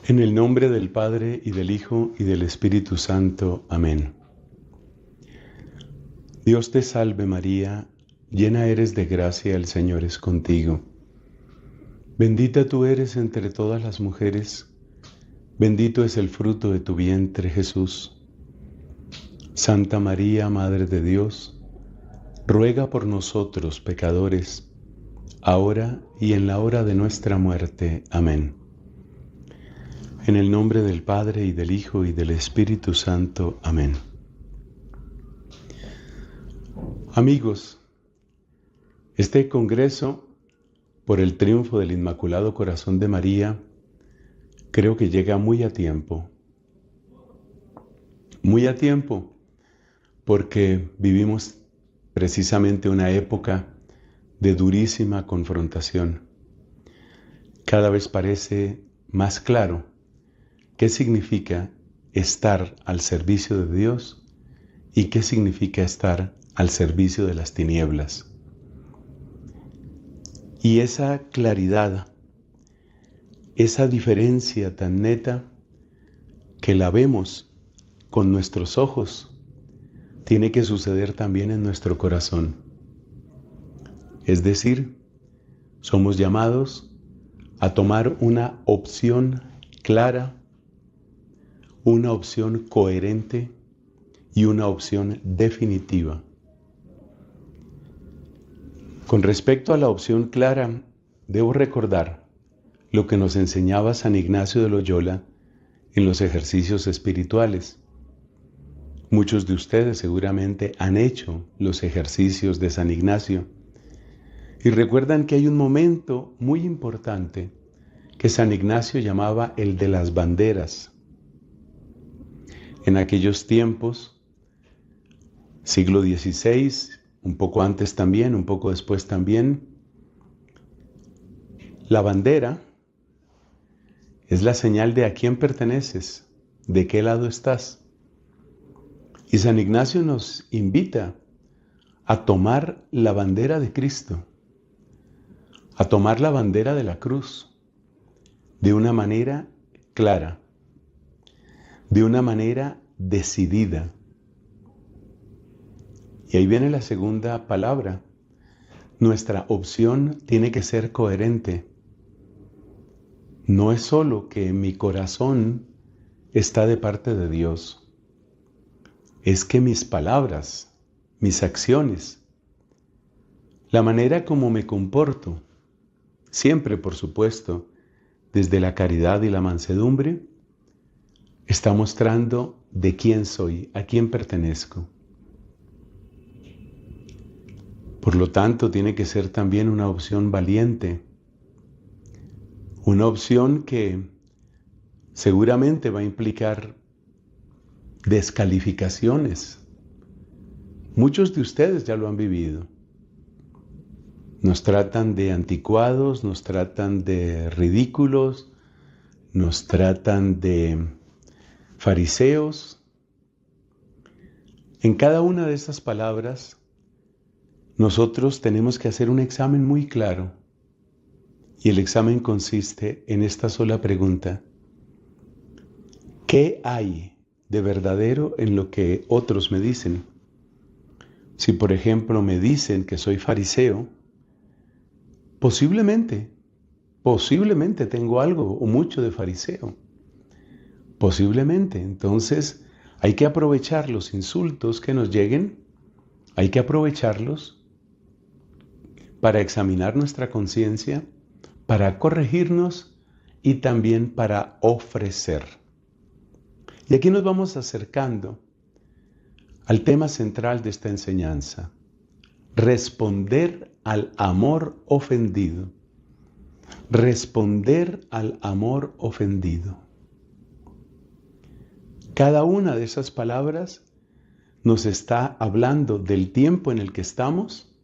En el nombre del Padre, y del Hijo, y del Espíritu Santo. Amén. Dios te salve María, llena eres de gracia, el Señor es contigo. Bendita tú eres entre todas las mujeres, bendito es el fruto de tu vientre, Jesús. Santa María, Madre de Dios, ruega por nosotros pecadores, ahora y en la hora de nuestra muerte. Amén. En el nombre del Padre, y del Hijo, y del Espíritu Santo. Amén. Amigos, este congreso por el triunfo del Inmaculado Corazón de María creo que llega muy a tiempo. Muy a tiempo, porque vivimos precisamente una época de durísima confrontación. Cada vez parece más claro qué significa estar al servicio de Dios y qué significa estar al servicio de las tinieblas. Y esa claridad, esa diferencia tan neta que la vemos con nuestros ojos, tiene que suceder también en nuestro corazón. Es decir, somos llamados a tomar una opción clara, una opción coherente y una opción definitiva. Con respecto a la opción clara, debo recordar lo que nos enseñaba San Ignacio de Loyola en los ejercicios espirituales. Muchos de ustedes seguramente han hecho los ejercicios de San Ignacio y recuerdan que hay un momento muy importante que San Ignacio llamaba el de las banderas. En aquellos tiempos, siglo XVI, un poco antes también, un poco después también, la bandera es la señal de a quién perteneces, de qué lado estás. Y San Ignacio nos invita a tomar la bandera de Cristo, a tomar la bandera de la cruz, de una manera clara, de una manera decidida. Y ahí viene la segunda palabra. Nuestra opción tiene que ser coherente. No es solo que mi corazón está de parte de Dios, es que mis palabras, mis acciones, la manera como me comporto, siempre por supuesto, desde la caridad y la mansedumbre, está mostrando de quién soy, a quién pertenezco. Por lo tanto, tiene que ser también una opción valiente, una opción que seguramente va a implicar descalificaciones. Muchos de ustedes ya lo han vivido. Nos tratan de anticuados, nos tratan de ridículos, nos tratan de fariseos. En cada una de estas palabras, nosotros tenemos que hacer un examen muy claro. Y el examen consiste en esta sola pregunta: ¿qué hay de verdadero en lo que otros me dicen? Si por ejemplo me dicen que soy fariseo, posiblemente tengo algo o mucho de fariseo. Posiblemente. Entonces hay que aprovechar los insultos que nos lleguen, hay que aprovecharlos para examinar nuestra conciencia, para corregirnos y también para ofrecer. Y aquí nos vamos acercando al tema central de esta enseñanza: responder al amor ofendido. Responder al amor ofendido. Cada una de esas palabras nos está hablando del tiempo en el que estamos,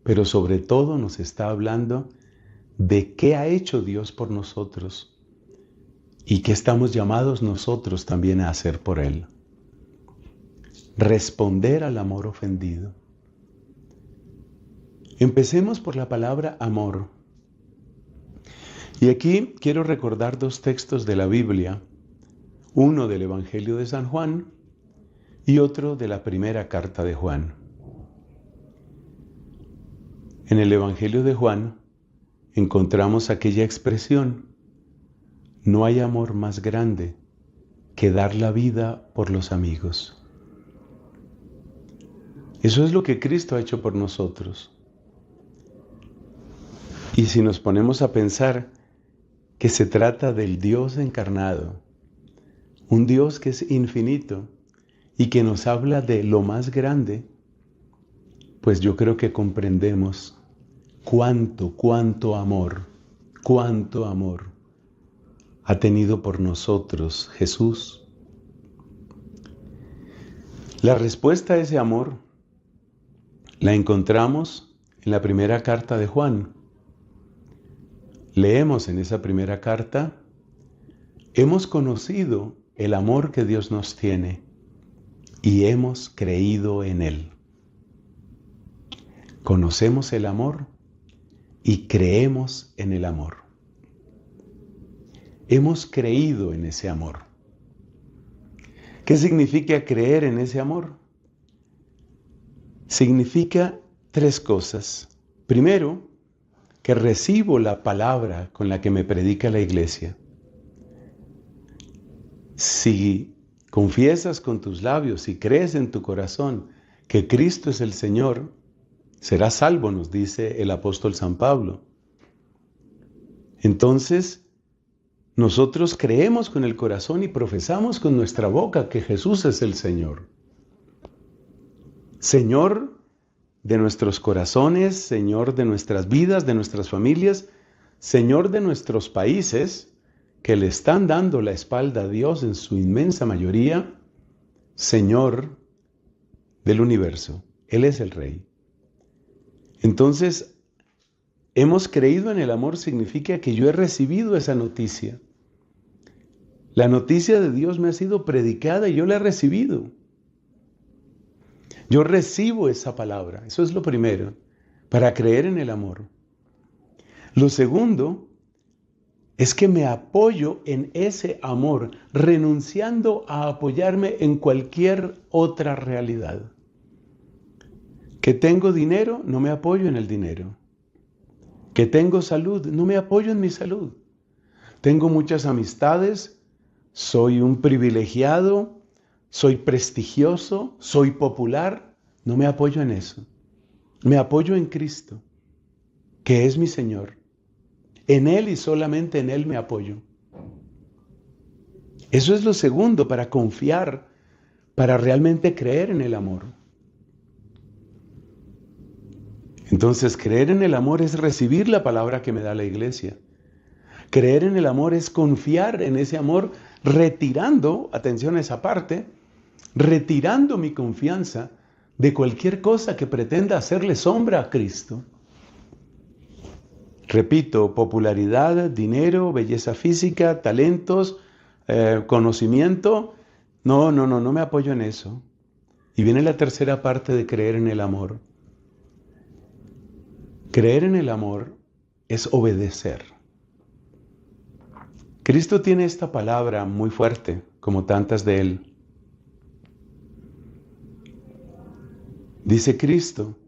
pero sobre todo nos está hablando de qué ha hecho Dios por nosotros y qué estamos llamados nosotros también a hacer por Él. Responder al amor ofendido. Empecemos por la palabra amor. Y aquí quiero recordar dos textos de la Biblia, uno del Evangelio de San Juan y otro de la primera carta de Juan. En el Evangelio de Juan encontramos aquella expresión: no hay amor más grande que dar la vida por los amigos. Eso es lo que Cristo ha hecho por nosotros. Y si nos ponemos a pensar que se trata del Dios encarnado, un Dios que es infinito y que nos habla de lo más grande, pues yo creo que comprendemos cuánto amor ha tenido por nosotros Jesús. La respuesta a ese amor la encontramos en la primera carta de Juan. Leemos en esa primera carta: hemos conocido el amor que Dios nos tiene y hemos creído en Él. Conocemos el amor y creemos en el amor. Hemos creído en ese amor. ¿Qué significa creer en ese amor? Significa tres cosas. Primero, que recibo la palabra con la que me predica la iglesia. Si confiesas con tus labios y crees en tu corazón que Cristo es el Señor, serás salvo, nos dice el apóstol San Pablo. Entonces, nosotros creemos con el corazón y profesamos con nuestra boca que Jesús es el Señor. Señor de nuestros corazones, Señor de nuestras vidas, de nuestras familias, Señor de nuestros países, que le están dando la espalda a Dios en su inmensa mayoría, Señor del universo. Él es el Rey. Entonces, hemos creído en el amor significa que yo he recibido esa noticia. La noticia de Dios me ha sido predicada y yo la he recibido. Yo recibo esa palabra. Eso es lo primero, para creer en el amor. Lo segundo es que me apoyo en ese amor, renunciando a apoyarme en cualquier otra realidad. Que tengo dinero, no me apoyo en el dinero. Que tengo salud, no me apoyo en mi salud. Tengo muchas amistades, soy un privilegiado, soy prestigioso, soy popular, no me apoyo en eso. Me apoyo en Cristo, que es mi Señor. En Él y solamente en Él me apoyo. Eso es lo segundo, para confiar, para realmente creer en el amor. Entonces, creer en el amor es recibir la palabra que me da la iglesia. Creer en el amor es confiar en ese amor, retirando, atención a esa parte, retirando mi confianza de cualquier cosa que pretenda hacerle sombra a Cristo. Repito, popularidad, dinero, belleza física, talentos, conocimiento. No me apoyo en eso. Y viene la tercera parte de creer en el amor. Creer en el amor es obedecer. Cristo tiene esta palabra muy fuerte, como tantas de Él. Dice Cristo: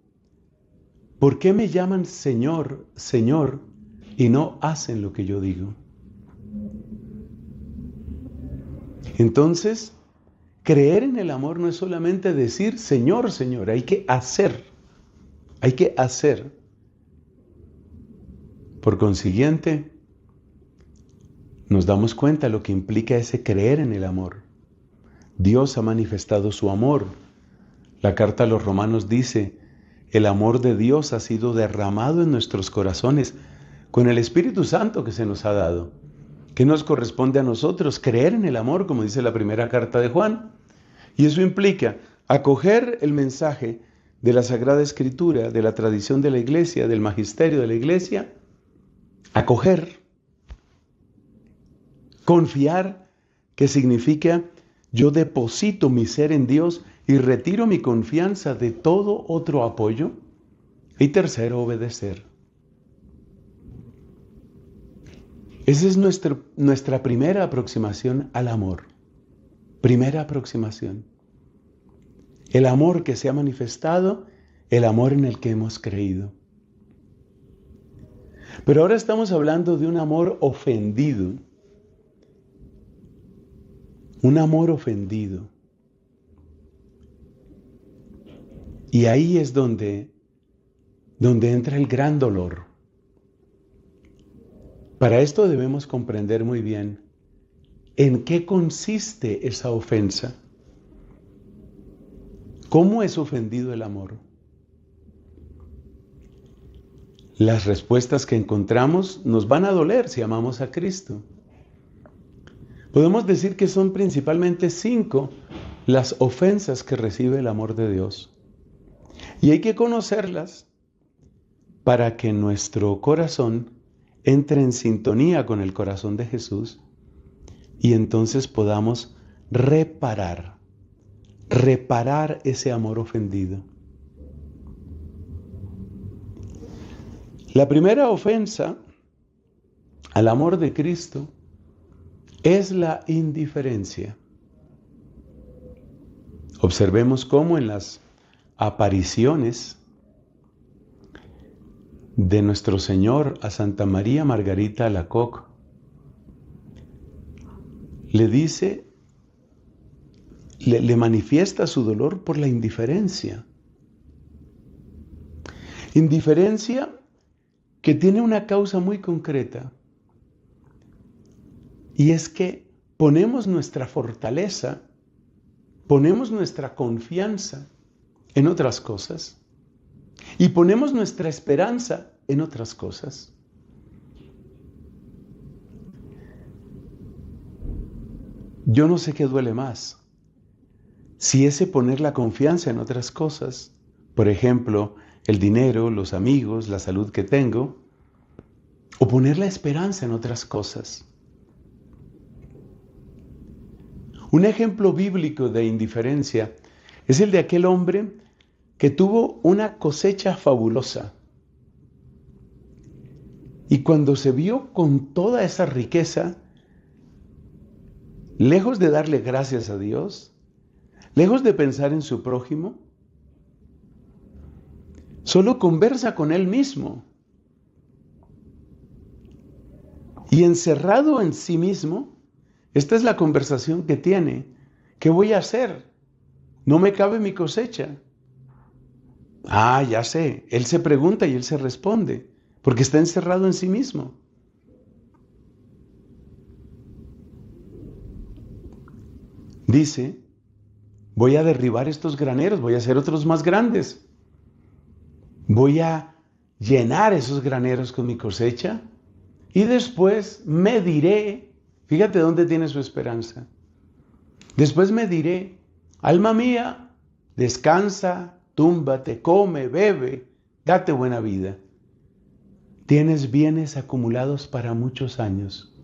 ¿por qué me llaman Señor, Señor, y no hacen lo que yo digo? Entonces, creer en el amor no es solamente decir Señor, Señor, hay que hacer. Hay que hacer. Por consiguiente, nos damos cuenta de lo que implica ese creer en el amor. Dios ha manifestado su amor. La carta a los Romanos dice: el amor de Dios ha sido derramado en nuestros corazones con el Espíritu Santo que se nos ha dado. ¿Qué nos corresponde a nosotros? Creer en el amor, como dice la primera carta de Juan. Y eso implica acoger el mensaje de la Sagrada Escritura, de la tradición de la Iglesia, del magisterio de la Iglesia. Acoger. Confiar, que significa yo deposito mi ser en Dios y retiro mi confianza de todo otro apoyo. Y tercero, obedecer. Esa es nuestra primera aproximación al amor. Primera aproximación. El amor que se ha manifestado, el amor en el que hemos creído. Pero ahora estamos hablando de un amor ofendido. Un amor ofendido. Y ahí es donde entra el gran dolor. Para esto debemos comprender muy bien en qué consiste esa ofensa. ¿Cómo es ofendido el amor? Las respuestas que encontramos nos van a doler si amamos a Cristo. Podemos decir que son principalmente 5 las ofensas que recibe el amor de Dios. Y hay que conocerlas para que nuestro corazón entre en sintonía con el corazón de Jesús y entonces podamos reparar ese amor ofendido. La primera ofensa al amor de Cristo es la indiferencia. Observemos cómo en las apariciones de nuestro Señor a Santa María Margarita Alacoque le dice, le manifiesta su dolor por la indiferencia. Indiferencia que tiene una causa muy concreta, y es que ponemos nuestra fortaleza, ponemos nuestra confianza en otras cosas y ponemos nuestra esperanza en otras cosas. Yo no sé qué duele más, si ese poner la confianza en otras cosas, por ejemplo, el dinero, los amigos, la salud que tengo, o poner la esperanza en otras cosas. Un ejemplo bíblico de indiferencia es el de aquel hombre que tuvo una cosecha fabulosa. Y cuando se vio con toda esa riqueza, lejos de darle gracias a Dios, lejos de pensar en su prójimo, solo conversa con él mismo. Y encerrado en sí mismo, esta es la conversación que tiene. ¿Qué voy a hacer? No me cabe mi cosecha. Ah, ya sé. Él se pregunta y él se responde, porque está encerrado en sí mismo. Dice, voy a derribar estos graneros, voy a hacer otros más grandes. Voy a llenar esos graneros con mi cosecha y después me diré, fíjate dónde tiene su esperanza. Después me diré, alma mía, descansa, túmbate, come, bebe, date buena vida. Tienes bienes acumulados para muchos años.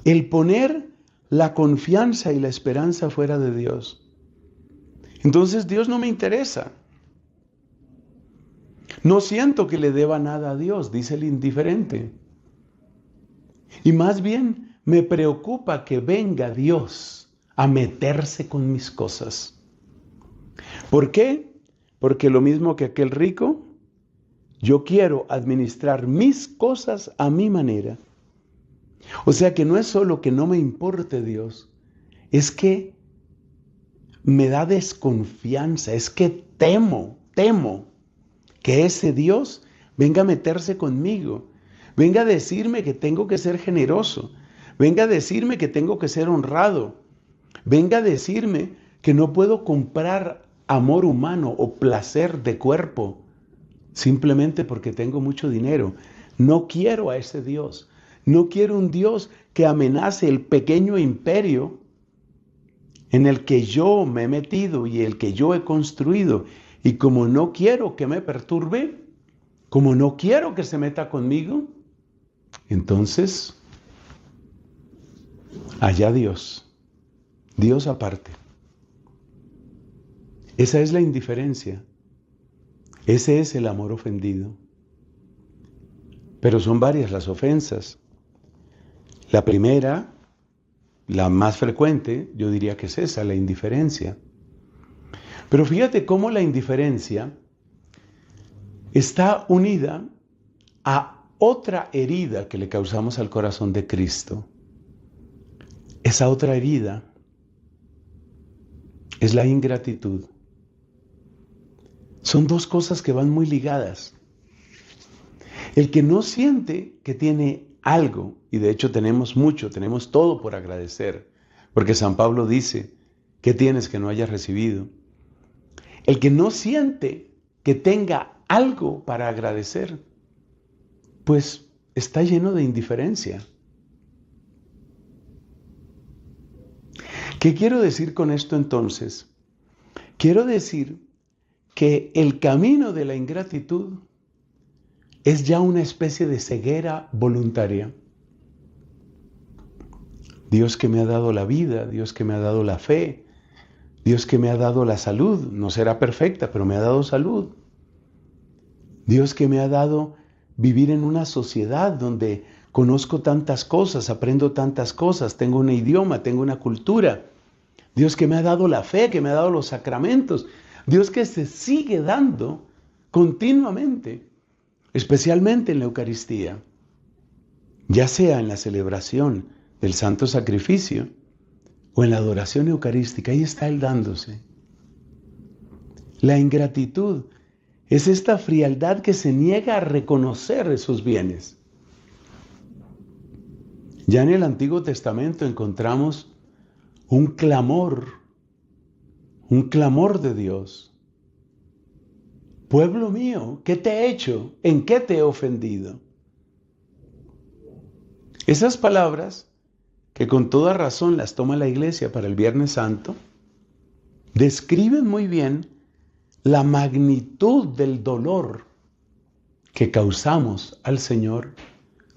El poner la confianza y la esperanza fuera de Dios. Entonces Dios no me interesa. No siento que le deba nada a Dios, dice el indiferente. Y más bien me preocupa que venga Dios a meterse con mis cosas. ¿Por qué? Porque lo mismo que aquel rico, yo quiero administrar mis cosas a mi manera. O sea que no es solo que no me importe Dios, es que me da desconfianza, es que temo que ese Dios venga a meterse conmigo, venga a decirme que tengo que ser generoso, venga a decirme que tengo que ser honrado, venga a decirme que no puedo comprar amor humano o placer de cuerpo simplemente porque tengo mucho dinero. No quiero a ese Dios. No quiero un Dios que amenace el pequeño imperio en el que yo me he metido y el que yo he construido. Y como no quiero que me perturbe, como no quiero que se meta conmigo, entonces, allá Dios, Dios aparte. Esa es la indiferencia. Ese es el amor ofendido. pero son varias las ofensas. La primera, la más frecuente, yo diría que es esa, la indiferencia. Pero fíjate cómo la indiferencia está unida a otra herida que le causamos al corazón de Cristo. Esa otra herida es la ingratitud. Son dos cosas que van muy ligadas. El que no siente que tiene algo, y de hecho tenemos mucho, tenemos todo por agradecer, porque San Pablo dice, ¿qué tienes que no hayas recibido? El que no siente que tenga algo para agradecer, pues está lleno de indiferencia. ¿Qué quiero decir con esto entonces? Quiero decir que el camino de la ingratitud es ya una especie de ceguera voluntaria. Dios que me ha dado la vida, Dios que me ha dado la fe, Dios que me ha dado la salud, no será perfecta, pero me ha dado salud. Dios que me ha dado vivir en una sociedad donde conozco tantas cosas, aprendo tantas cosas, tengo un idioma, tengo una cultura. Dios que me ha dado la fe, que me ha dado los sacramentos. Dios que se sigue dando continuamente, especialmente en la Eucaristía, ya sea en la celebración del Santo Sacrificio o en la adoración eucarística, ahí está Él dándose. La ingratitud es esta frialdad que se niega a reconocer esos bienes. Ya en el Antiguo Testamento encontramos un clamor de Dios. Pueblo mío, ¿qué te he hecho? ¿En qué te he ofendido? Esas palabras, que con toda razón las toma la Iglesia para el Viernes Santo, describen muy bien la magnitud del dolor que causamos al Señor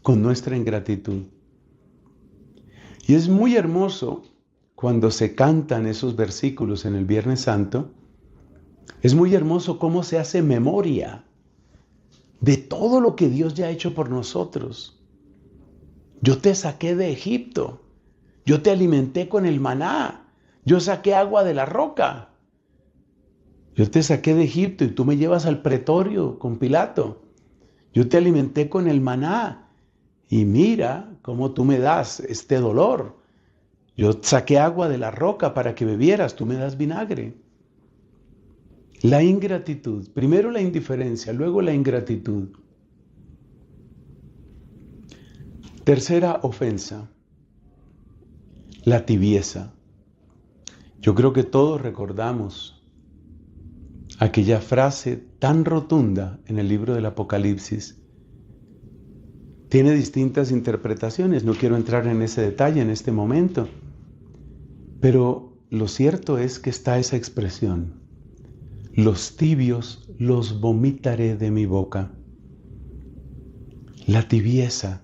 con nuestra ingratitud. Y es muy hermoso cuando se cantan esos versículos en el Viernes Santo, es muy hermoso cómo se hace memoria de todo lo que Dios ya ha hecho por nosotros. Yo te saqué de Egipto, yo te alimenté con el maná, yo saqué agua de la roca. Yo te saqué de Egipto y tú me llevas al pretorio con Pilato. Yo te alimenté con el maná y mira cómo tú me das este dolor. Yo saqué agua de la roca para que bebieras, tú me das vinagre. La ingratitud, primero la indiferencia, luego la ingratitud. Tercera ofensa, la tibieza. Yo creo que todos recordamos aquella frase tan rotunda en el libro del Apocalipsis. Tiene distintas interpretaciones, no quiero entrar en ese detalle en este momento, pero lo cierto es que está esa expresión: los tibios los vomitaré de mi boca. La tibieza,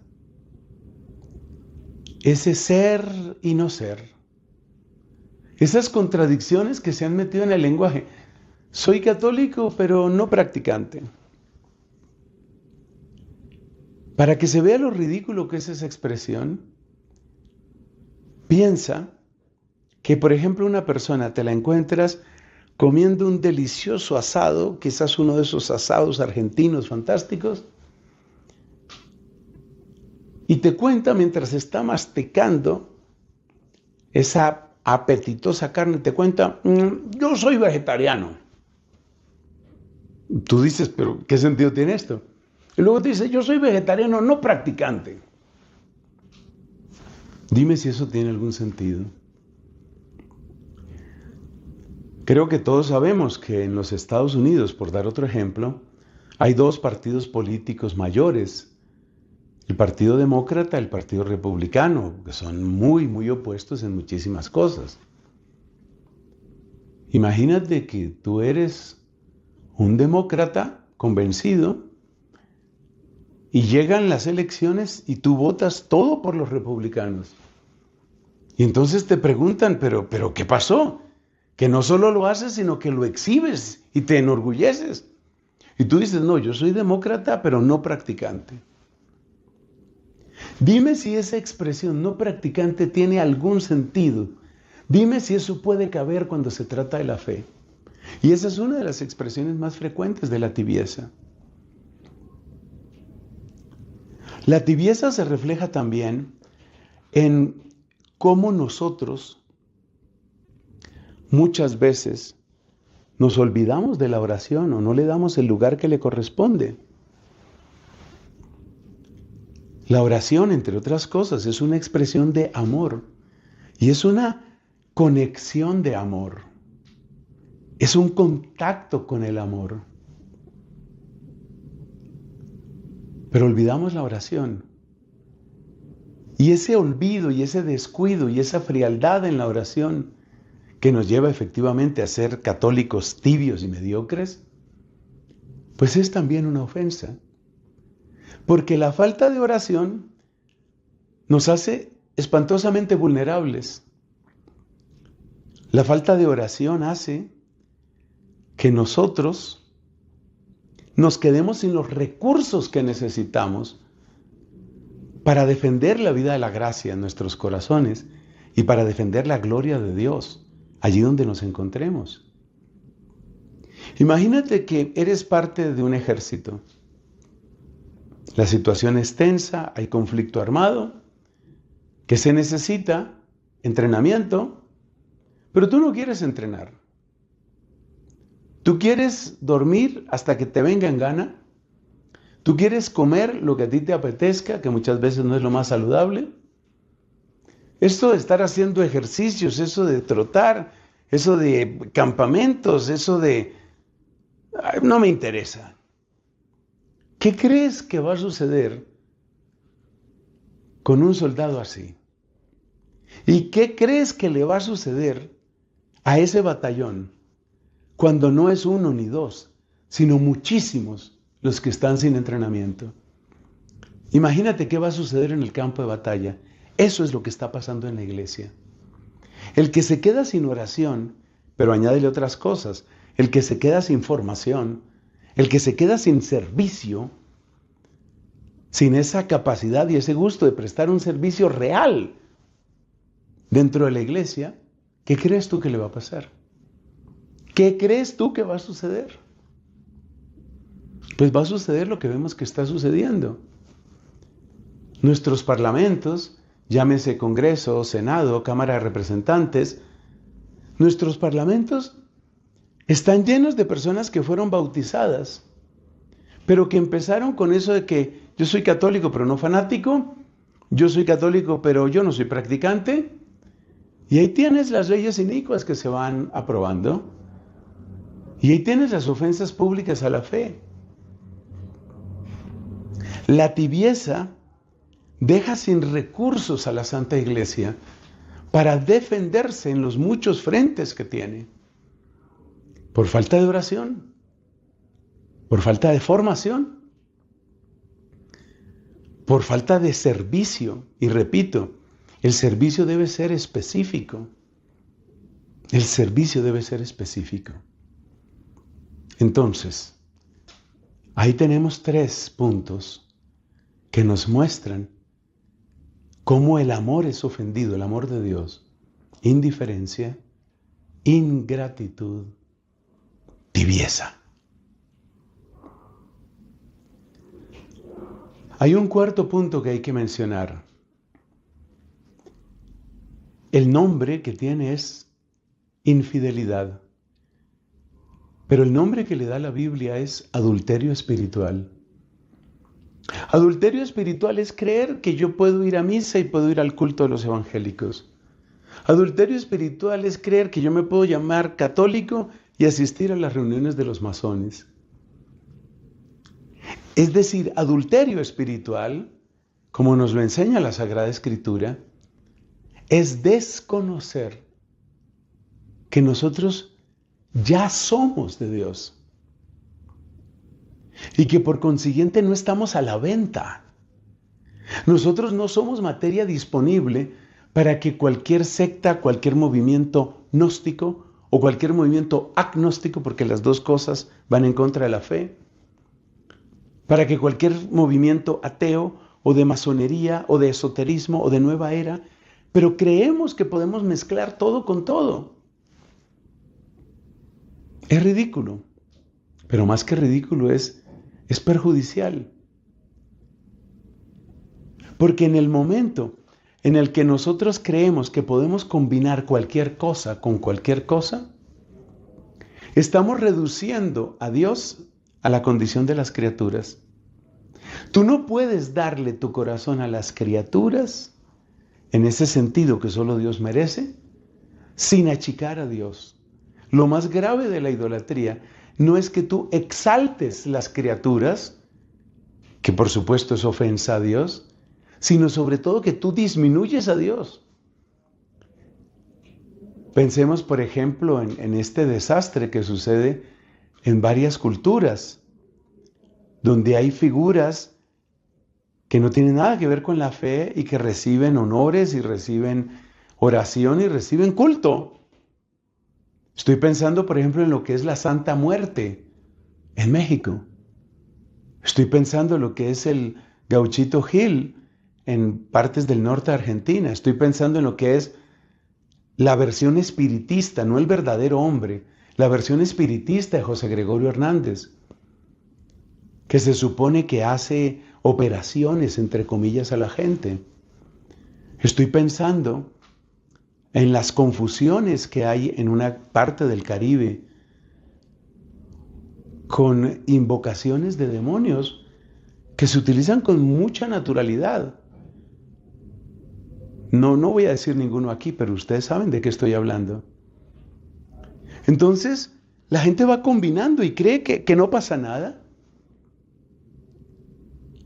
ese ser y no ser, esas contradicciones que se han metido en el lenguaje. Soy católico, pero no practicante. Para que se vea lo ridículo que es esa expresión, piensa que, por ejemplo, una persona te la encuentras comiendo un delicioso asado, quizás uno de esos asados argentinos fantásticos, y te cuenta mientras está masticando esa apetitosa carne, te cuenta, yo soy vegetariano. Tú dices, pero ¿qué sentido tiene esto? Y luego te dice, yo soy vegetariano no practicante. Dime si eso tiene algún sentido. Creo que todos sabemos que en los Estados Unidos, por dar otro ejemplo, hay dos partidos políticos mayores. El Partido Demócrata y el Partido Republicano, que son muy opuestos en muchísimas cosas. Imagínate que tú eres un demócrata convencido y llegan las elecciones y tú votas todo por los republicanos. Y entonces te preguntan, pero ¿qué pasó? Que no solo lo haces, sino que lo exhibes y te enorgulleces. Y tú dices, no, yo soy demócrata, pero no practicante. Dime si esa expresión no practicante tiene algún sentido. Dime si eso puede caber cuando se trata de la fe. Y esa es una de las expresiones más frecuentes de la tibieza. La tibieza se refleja también en cómo nosotros muchas veces nos olvidamos de la oración o no le damos el lugar que le corresponde. La oración, entre otras cosas, es una expresión de amor y es una conexión de amor. Es un contacto con el amor. Pero olvidamos la oración. Y ese olvido y ese descuido y esa frialdad en la oración que nos lleva efectivamente a ser católicos tibios y mediocres, pues es también una ofensa. Porque la falta de oración nos hace espantosamente vulnerables. La falta de oración hace que nosotros nos quedemos sin los recursos que necesitamos para defender la vida de la gracia en nuestros corazones y para defender la gloria de Dios allí donde nos encontremos. Imagínate que eres parte de un ejército. La situación es tensa, hay conflicto armado, que se necesita entrenamiento, pero tú no quieres entrenar. Tú quieres dormir hasta que te venga en gana. Tú quieres comer lo que a ti te apetezca, que muchas veces no es lo más saludable. Esto de estar haciendo ejercicios, eso de trotar, eso de campamentos, eso de... no me interesa. ¿Qué crees que va a suceder con un soldado así? ¿Y qué crees que le va a suceder a ese batallón cuando no es uno ni dos, sino muchísimos los que están sin entrenamiento? Imagínate qué va a suceder en el campo de batalla. Eso es lo que está pasando en la iglesia. El que se queda sin oración, pero añádele otras cosas, el que se queda sin formación, el que se queda sin servicio, sin esa capacidad y ese gusto de prestar un servicio real dentro de la iglesia, ¿qué crees tú que le va a pasar? ¿Qué crees tú que va a suceder? Pues va a suceder lo que vemos que está sucediendo. Nuestros parlamentos, llámese Congreso, Senado, Cámara de Representantes, nuestros parlamentos están llenos de personas que fueron bautizadas, pero que empezaron con eso de que yo soy católico pero no fanático, yo soy católico pero yo no soy practicante, y ahí tienes las leyes inicuas que se van aprobando, y ahí tienes las ofensas públicas a la fe. La tibieza deja sin recursos a la Santa Iglesia para defenderse en los muchos frentes que tiene. Por falta de oración, por falta de formación, por falta de servicio. Y repito, el servicio debe ser específico. El servicio debe ser específico. Entonces, ahí tenemos 3 puntos que nos muestran cómo el amor es ofendido, el amor de Dios. Indiferencia, ingratitud, tibieza. Hay un cuarto punto que hay que mencionar. El nombre que tiene es infidelidad, pero el nombre que le da la Biblia es adulterio espiritual. Adulterio espiritual es creer que yo puedo ir a misa y puedo ir al culto de los evangélicos. Adulterio espiritual es creer que yo me puedo llamar católico y asistir a las reuniones de los masones. Es decir, adulterio espiritual, como nos lo enseña la Sagrada Escritura, es desconocer que nosotros ya somos de Dios y que por consiguiente no estamos a la venta. Nosotros no somos materia disponible para que cualquier secta, cualquier movimiento gnóstico o cualquier movimiento agnóstico, porque las dos cosas van en contra de la fe, para que cualquier movimiento ateo o de masonería, o de esoterismo, o de nueva era, pero creemos que podemos mezclar todo con todo. Es ridículo, pero más que ridículo es perjudicial. Porque en el momento en el que nosotros creemos que podemos combinar cualquier cosa con cualquier cosa, estamos reduciendo a Dios a la condición de las criaturas. Tú no puedes darle tu corazón a las criaturas, en ese sentido que solo Dios merece, sin achicar a Dios. Lo más grave de la idolatría no es que tú exaltes las criaturas, que por supuesto es ofensa a Dios, sino sobre todo que tú disminuyes a Dios. Pensemos, por ejemplo, en este desastre que sucede en varias culturas, donde hay figuras que no tienen nada que ver con la fe y que reciben honores y reciben oración y reciben culto. Estoy pensando, por ejemplo, en lo que es la Santa Muerte en México. Estoy pensando en lo que es el Gauchito Gil en partes del norte de Argentina. Estoy pensando en lo que es la versión espiritista, no el verdadero hombre, la versión espiritista de José Gregorio Hernández, que se supone que hace operaciones, entre comillas, a la gente. Estoy pensando en las confusiones que hay en una parte del Caribe con invocaciones de demonios que se utilizan con mucha naturalidad. No voy a decir ninguno aquí, pero ustedes saben de qué estoy hablando. Entonces, la gente va combinando y cree que no pasa nada.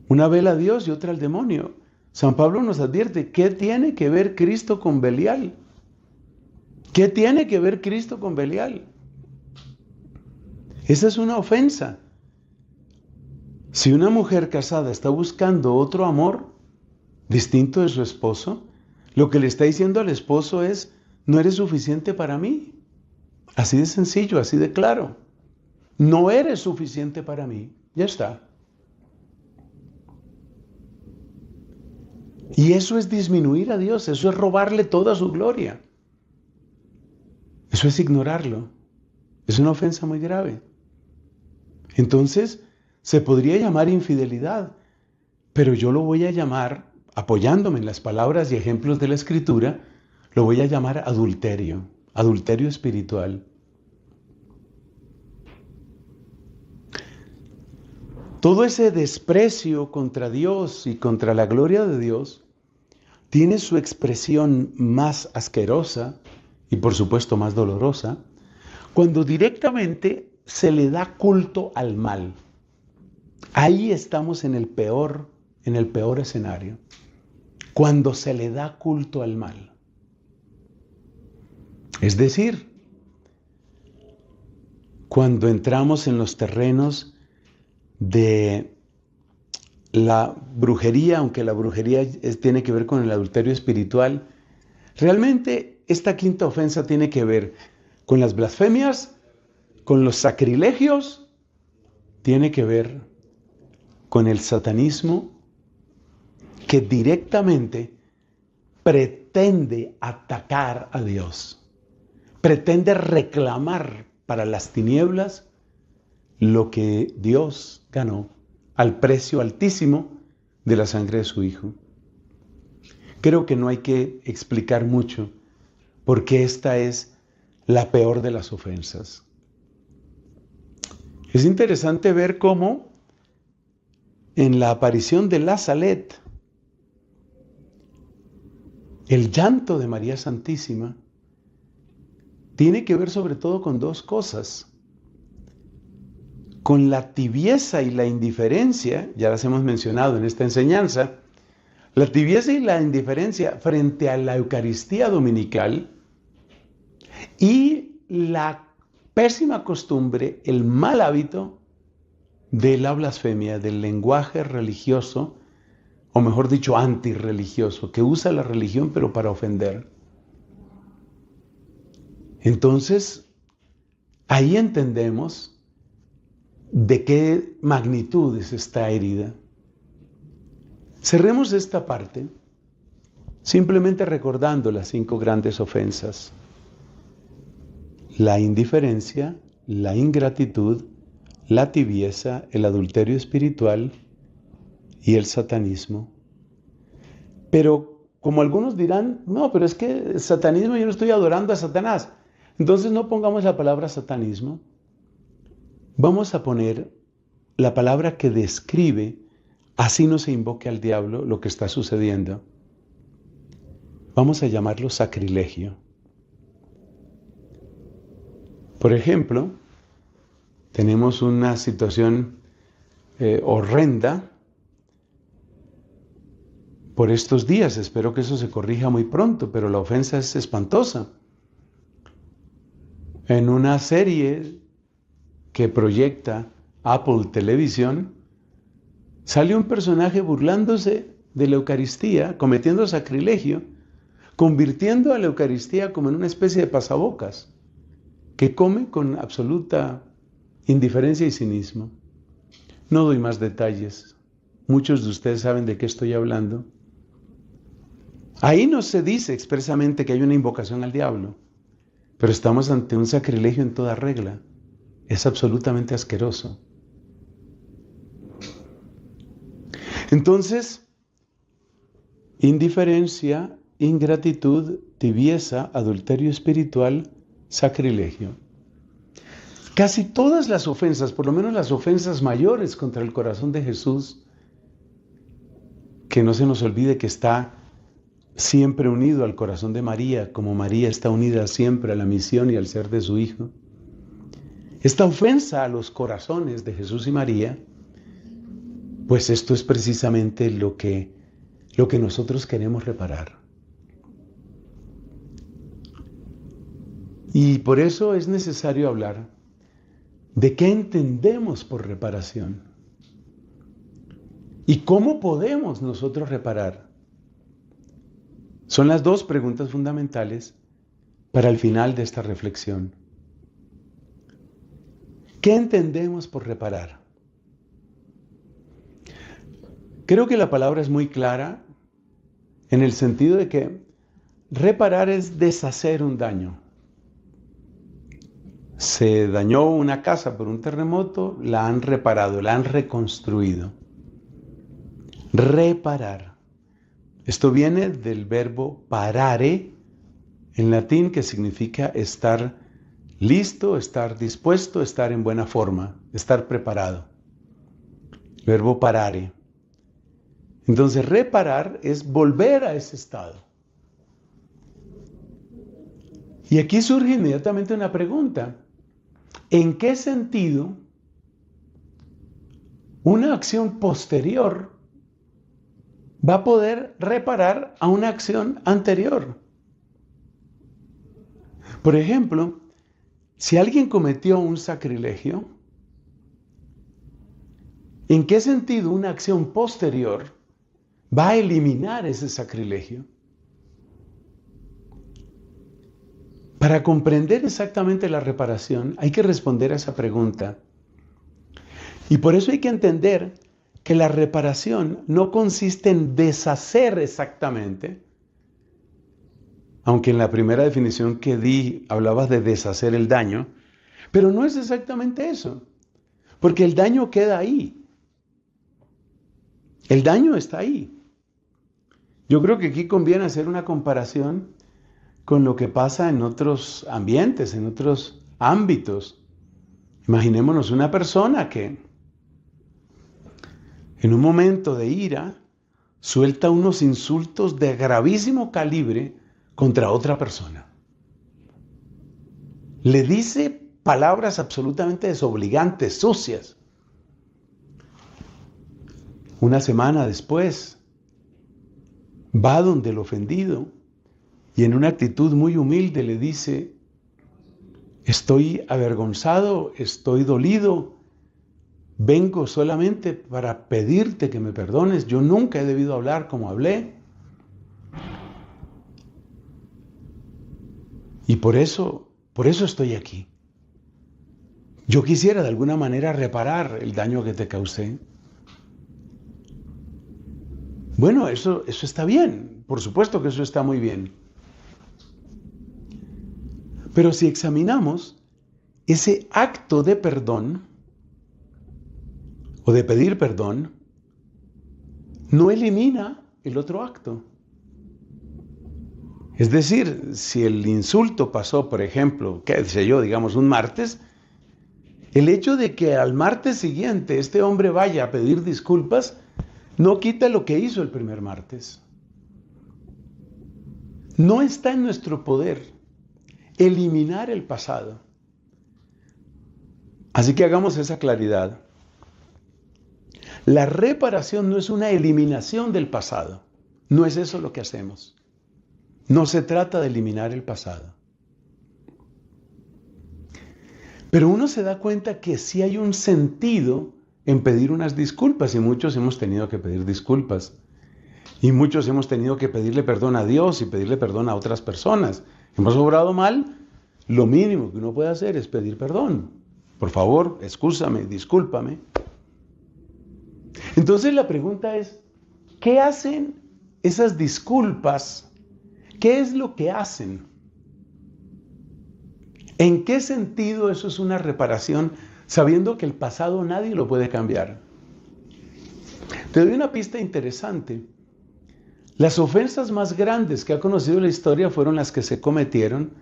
Una vela a Dios y otra al demonio. San Pablo nos advierte, ¿qué tiene que ver Cristo con Belial? ¿Qué tiene que ver Cristo con Belial? Esa es una ofensa. Si una mujer casada está buscando otro amor distinto de su esposo, lo que le está diciendo al esposo es, no eres suficiente para mí. Así de sencillo, así de claro. No eres suficiente para mí. Ya está. Y eso es disminuir a Dios, eso es robarle toda su gloria. Eso es ignorarlo. Es una ofensa muy grave. Entonces, se podría llamar infidelidad, pero yo lo voy a llamar, apoyándome en las palabras y ejemplos de la Escritura, lo voy a llamar adulterio, adulterio espiritual. Todo ese desprecio contra Dios y contra la gloria de Dios tiene su expresión más asquerosa y por supuesto más dolorosa cuando directamente se le da culto al mal. Ahí estamos en el peor escenario. Cuando se le da culto al mal. Es decir, cuando entramos en los terrenos de la brujería, aunque la brujería tiene que ver con el adulterio espiritual, realmente esta quinta ofensa tiene que ver con las blasfemias, con los sacrilegios, tiene que ver con el satanismo que directamente pretende atacar a Dios, pretende reclamar para las tinieblas lo que Dios ganó al precio altísimo de la sangre de su Hijo. Creo que no hay que explicar mucho porque esta es la peor de las ofensas. Es interesante ver cómo en la aparición de la Salet, el llanto de María Santísima tiene que ver sobre todo con dos cosas. Con la tibieza y la indiferencia, ya las hemos mencionado en esta enseñanza, la tibieza y la indiferencia frente a la Eucaristía dominical y la pésima costumbre, el mal hábito de la blasfemia, del lenguaje religioso, o mejor dicho, antirreligioso, que usa la religión pero para ofender. Entonces, ahí entendemos de qué magnitud es esta herida. Cerremos esta parte simplemente recordando las 5 grandes ofensas: la indiferencia, la ingratitud, la tibieza, el adulterio espiritual y el satanismo. Pero como algunos dirán, no, pero es que el satanismo, yo no estoy adorando a Satanás. Entonces no pongamos la palabra satanismo. Vamos a poner la palabra que describe, así no se invoque al diablo, lo que está sucediendo. Vamos a llamarlo sacrilegio. Por ejemplo, tenemos una situación horrenda por estos días. Espero que eso se corrija muy pronto, pero la ofensa es espantosa. En una serie que proyecta Apple Televisión, sale un personaje burlándose de la Eucaristía, cometiendo sacrilegio, convirtiendo a la Eucaristía como en una especie de pasabocas, que come con absoluta indiferencia y cinismo. No doy más detalles. Muchos de ustedes saben de qué estoy hablando. Ahí no se dice expresamente que hay una invocación al diablo, pero estamos ante un sacrilegio en toda regla. Es absolutamente asqueroso. Entonces, indiferencia, ingratitud, tibieza, adulterio espiritual, sacrilegio. Casi todas las ofensas, por lo menos las ofensas mayores contra el corazón de Jesús, que no se nos olvide que está siempre unido al corazón de María, como María está unida siempre a la misión y al ser de su Hijo. Esta ofensa a los corazones de Jesús y María, pues esto es precisamente lo que nosotros queremos reparar. Y por eso es necesario hablar de qué entendemos por reparación y cómo podemos nosotros reparar. Son las 2 preguntas fundamentales para el final de esta reflexión. ¿Qué entendemos por reparar? Creo que la palabra es muy clara en el sentido de que reparar es deshacer un daño. Se dañó una casa por un terremoto, la han reparado, la han reconstruido. Reparar. Esto viene del verbo parare, en latín, que significa estar listo, estar dispuesto, estar en buena forma, estar preparado. Verbo parare. Entonces, reparar es volver a ese estado. Y aquí surge inmediatamente una pregunta. ¿En qué sentido una acción posterior va a poder reparar a una acción anterior? Por ejemplo, si alguien cometió un sacrilegio, ¿en qué sentido una acción posterior va a eliminar ese sacrilegio? Para comprender exactamente la reparación, hay que responder a esa pregunta. Y por eso hay que entender que la reparación no consiste en deshacer exactamente, aunque en la primera definición que di hablabas de deshacer el daño, pero no es exactamente eso, porque el daño queda ahí. El daño está ahí. Yo creo que aquí conviene hacer una comparación con lo que pasa en otros ambientes, en otros ámbitos. Imaginémonos una persona que en un momento de ira suelta unos insultos de gravísimo calibre contra otra persona. Le dice palabras absolutamente desobligantes, sucias. Una semana después, va donde el ofendido y en una actitud muy humilde le dice: estoy avergonzado, estoy dolido, vengo solamente para pedirte que me perdones, yo nunca he debido hablar como hablé. Y por eso estoy aquí. Yo quisiera de alguna manera reparar el daño que te causé. Bueno, eso está bien, por supuesto que eso está muy bien. Pero si examinamos ese acto de perdón o de pedir perdón, no elimina el otro acto. Es decir, si el insulto pasó, por ejemplo, qué sé yo, digamos un martes, el hecho de que al martes siguiente este hombre vaya a pedir disculpas no quita lo que hizo el primer martes. No está en nuestro poder eliminar el pasado. Así que hagamos esa claridad. La reparación no es una eliminación del pasado. No es eso lo que hacemos. No se trata de eliminar el pasado. Pero uno se da cuenta que sí hay un sentido en pedir unas disculpas, y muchos hemos tenido que pedir disculpas. Y muchos hemos tenido que pedirle perdón a Dios y pedirle perdón a otras personas. Hemos obrado mal, lo mínimo que uno puede hacer es pedir perdón. Por favor, excúsame, discúlpame. Entonces la pregunta es, ¿qué hacen esas disculpas? ¿Qué es lo que hacen? ¿En qué sentido eso es una reparación, sabiendo que el pasado nadie lo puede cambiar? Te doy una pista interesante. Las ofensas más grandes que ha conocido la historia fueron las que se cometieron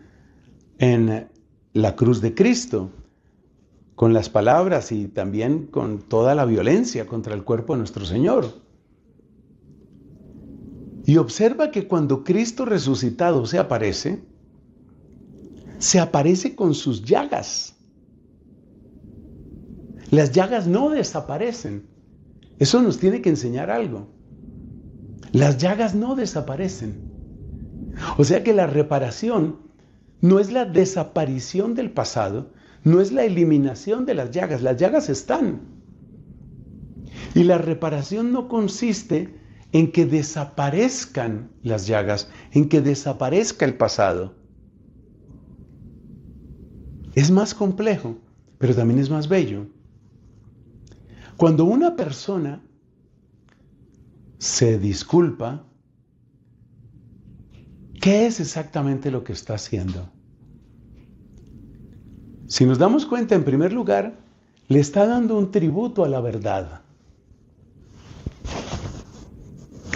en la cruz de Cristo, con las palabras y también con toda la violencia contra el cuerpo de nuestro Señor. Y observa que cuando Cristo resucitado se aparece con sus llagas. Las llagas no desaparecen. Eso nos tiene que enseñar algo. Las llagas no desaparecen. O sea que la reparación no es la desaparición del pasado, no es la eliminación de las llagas están. Y la reparación no consiste en que desaparezcan las llagas, en que desaparezca el pasado. Es más complejo, pero también es más bello. Cuando una persona se disculpa, ¿qué es exactamente lo que está haciendo? Si nos damos cuenta, en primer lugar, le está dando un tributo a la verdad.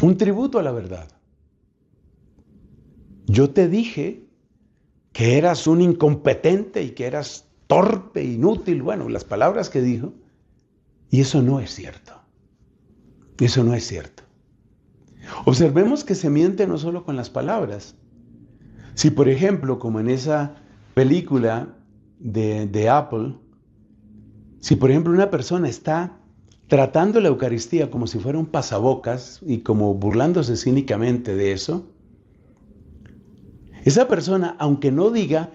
Un tributo a la verdad. Yo te dije que eras un incompetente y que eras torpe, inútil, bueno, las palabras que dijo, y eso no es cierto. Eso no es cierto. Observemos que se miente no solo con las palabras. Si, por ejemplo, como en esa película de Apple, si, por ejemplo, una persona está tratando la Eucaristía como si fuera un pasabocas y como burlándose cínicamente de eso, esa persona, aunque no diga,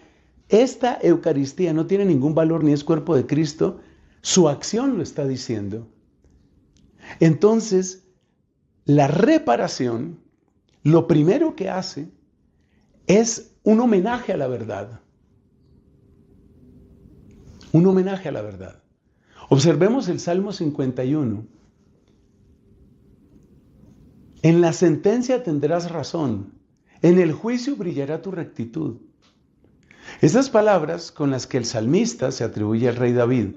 esta Eucaristía no tiene ningún valor ni es cuerpo de Cristo, su acción lo está diciendo. Entonces, la reparación, lo primero que hace es un homenaje a la verdad. Un homenaje a la verdad. Observemos el Salmo 51. En la sentencia tendrás razón, en el juicio brillará tu rectitud. Esas palabras con las que el salmista se atribuye al rey David,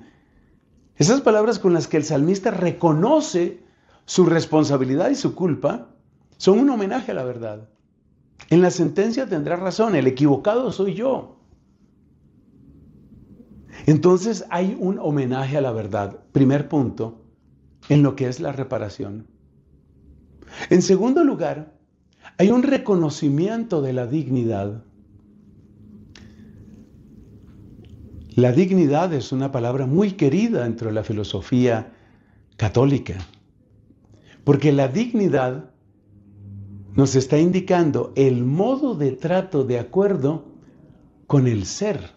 esas palabras con las que el salmista reconoce su responsabilidad y su culpa, son un homenaje a la verdad. En la sentencia tendrás razón, el equivocado soy yo. Entonces hay un homenaje a la verdad, primer punto, en lo que es la reparación. En segundo lugar, hay un reconocimiento de la dignidad. La dignidad es una palabra muy querida dentro de la filosofía católica, porque la dignidad nos está indicando el modo de trato de acuerdo con el ser.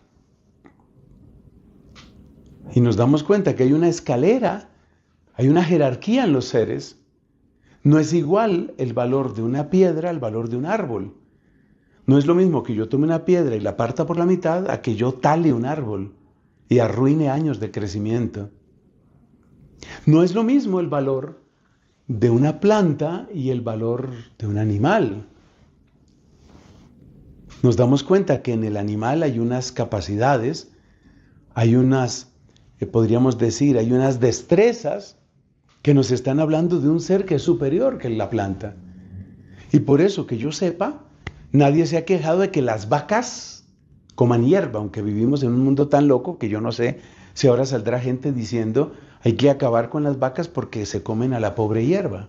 Y nos damos cuenta que hay una escalera, hay una jerarquía en los seres. No es igual el valor de una piedra al valor de un árbol. No es lo mismo que yo tome una piedra y la parta por la mitad a que yo tale un árbol y arruine años de crecimiento. No es lo mismo el valor de una planta y el valor de un animal. Nos damos cuenta que en el animal hay unas capacidades, hay unas, podríamos decir, hay unas destrezas que nos están hablando de un ser que es superior que la planta. Y por eso, que yo sepa, nadie se ha quejado de que las vacas coman hierba, aunque vivimos en un mundo tan loco que yo no sé si ahora saldrá gente diciendo hay que acabar con las vacas porque se comen a la pobre hierba.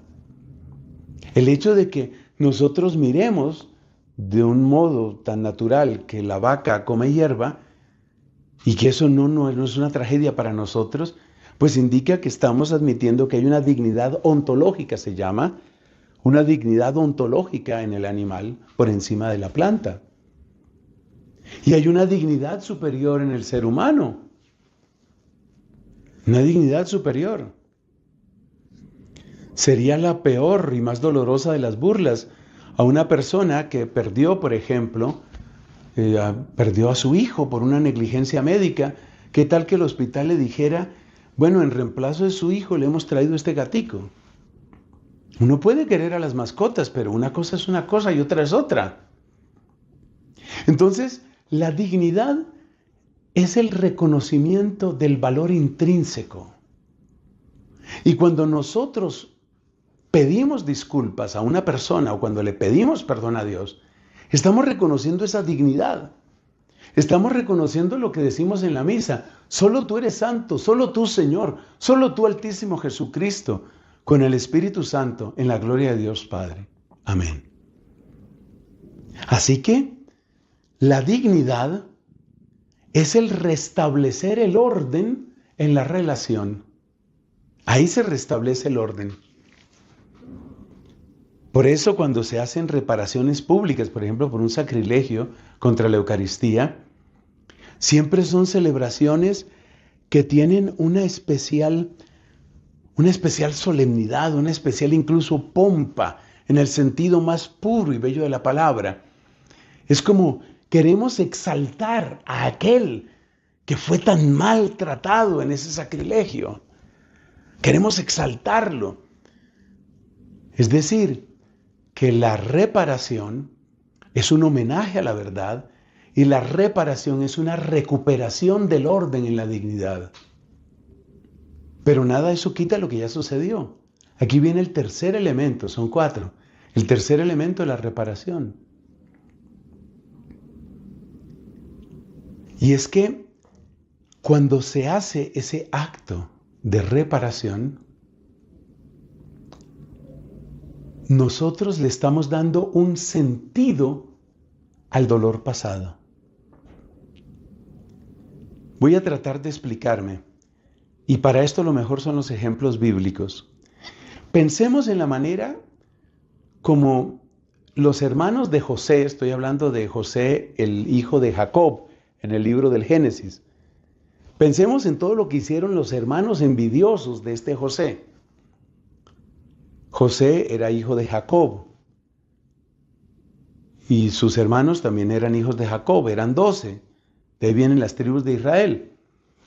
El hecho de que nosotros miremos de un modo tan natural que la vaca come hierba y que eso no es una tragedia para nosotros, pues indica que estamos admitiendo que hay una dignidad ontológica, se llama, una dignidad ontológica en el animal por encima de la planta. Y hay una dignidad superior en el ser humano. Una dignidad superior. Sería la peor y más dolorosa de las burlas a una persona que perdió, por ejemplo, perdió a su hijo por una negligencia médica. ¿Qué tal que el hospital le dijera, bueno, en reemplazo de su hijo le hemos traído este gatico? Uno puede querer a las mascotas, pero una cosa es una cosa y otra es otra. Entonces, la dignidad es el reconocimiento del valor intrínseco. Y cuando nosotros pedimos disculpas a una persona o cuando le pedimos perdón a Dios, estamos reconociendo esa dignidad. Estamos reconociendo lo que decimos en la misa. Solo tú eres santo, solo tú, Señor, solo tú, Altísimo Jesucristo, con el Espíritu Santo, en la gloria de Dios Padre. Amén. Así que la dignidad es el restablecer el orden en la relación. Ahí se restablece el orden. Por eso cuando se hacen reparaciones públicas, por ejemplo, por un sacrilegio contra la Eucaristía, siempre son celebraciones que tienen una especial solemnidad, una especial incluso pompa, en el sentido más puro y bello de la palabra. Es como queremos exaltar a aquel que fue tan maltratado en ese sacrilegio. Queremos exaltarlo. Es decir, que la reparación es un homenaje a la verdad y la reparación es una recuperación del orden en la dignidad. Pero nada de eso quita lo que ya sucedió. Aquí viene el tercer elemento, son 4. El tercer elemento es la reparación. Y es que cuando se hace ese acto de reparación, nosotros le estamos dando un sentido al dolor pasado. Voy a tratar de explicarme. Y para esto lo mejor son los ejemplos bíblicos. Pensemos en la manera como los hermanos de José, estoy hablando de José, el hijo de Jacob, en el libro del Génesis. Pensemos en todo lo que hicieron los hermanos envidiosos de este José. José era hijo de Jacob. Y sus hermanos también eran hijos de Jacob, eran 12. De ahí vienen las tribus de Israel.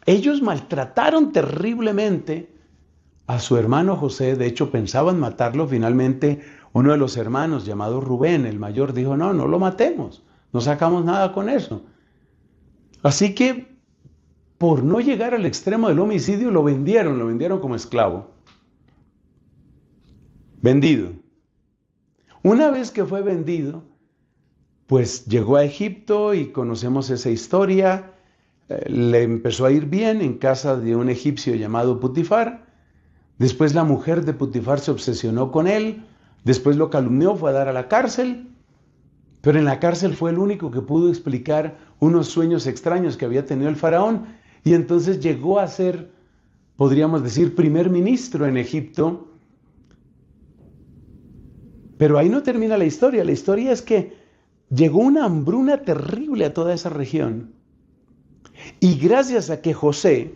Ellos maltrataron terriblemente a su hermano José. De hecho, pensaban matarlo. Finalmente, uno de los hermanos, llamado Rubén, el mayor, dijo, no lo matemos. No sacamos nada con eso. Así que, por no llegar al extremo del homicidio, lo vendieron como esclavo. Vendido. Una vez que fue vendido, pues llegó a Egipto y conocemos esa historia. Le empezó a ir bien en casa de un egipcio llamado Putifar. Después la mujer de Putifar se obsesionó con él. Después lo calumnió, fue a dar a la cárcel. Pero en la cárcel fue el único que pudo explicar unos sueños extraños que había tenido el faraón. Y entonces llegó a ser, podríamos decir, primer ministro en Egipto. Pero ahí no termina la historia. La historia es que llegó una hambruna terrible a toda esa región. Y gracias a que José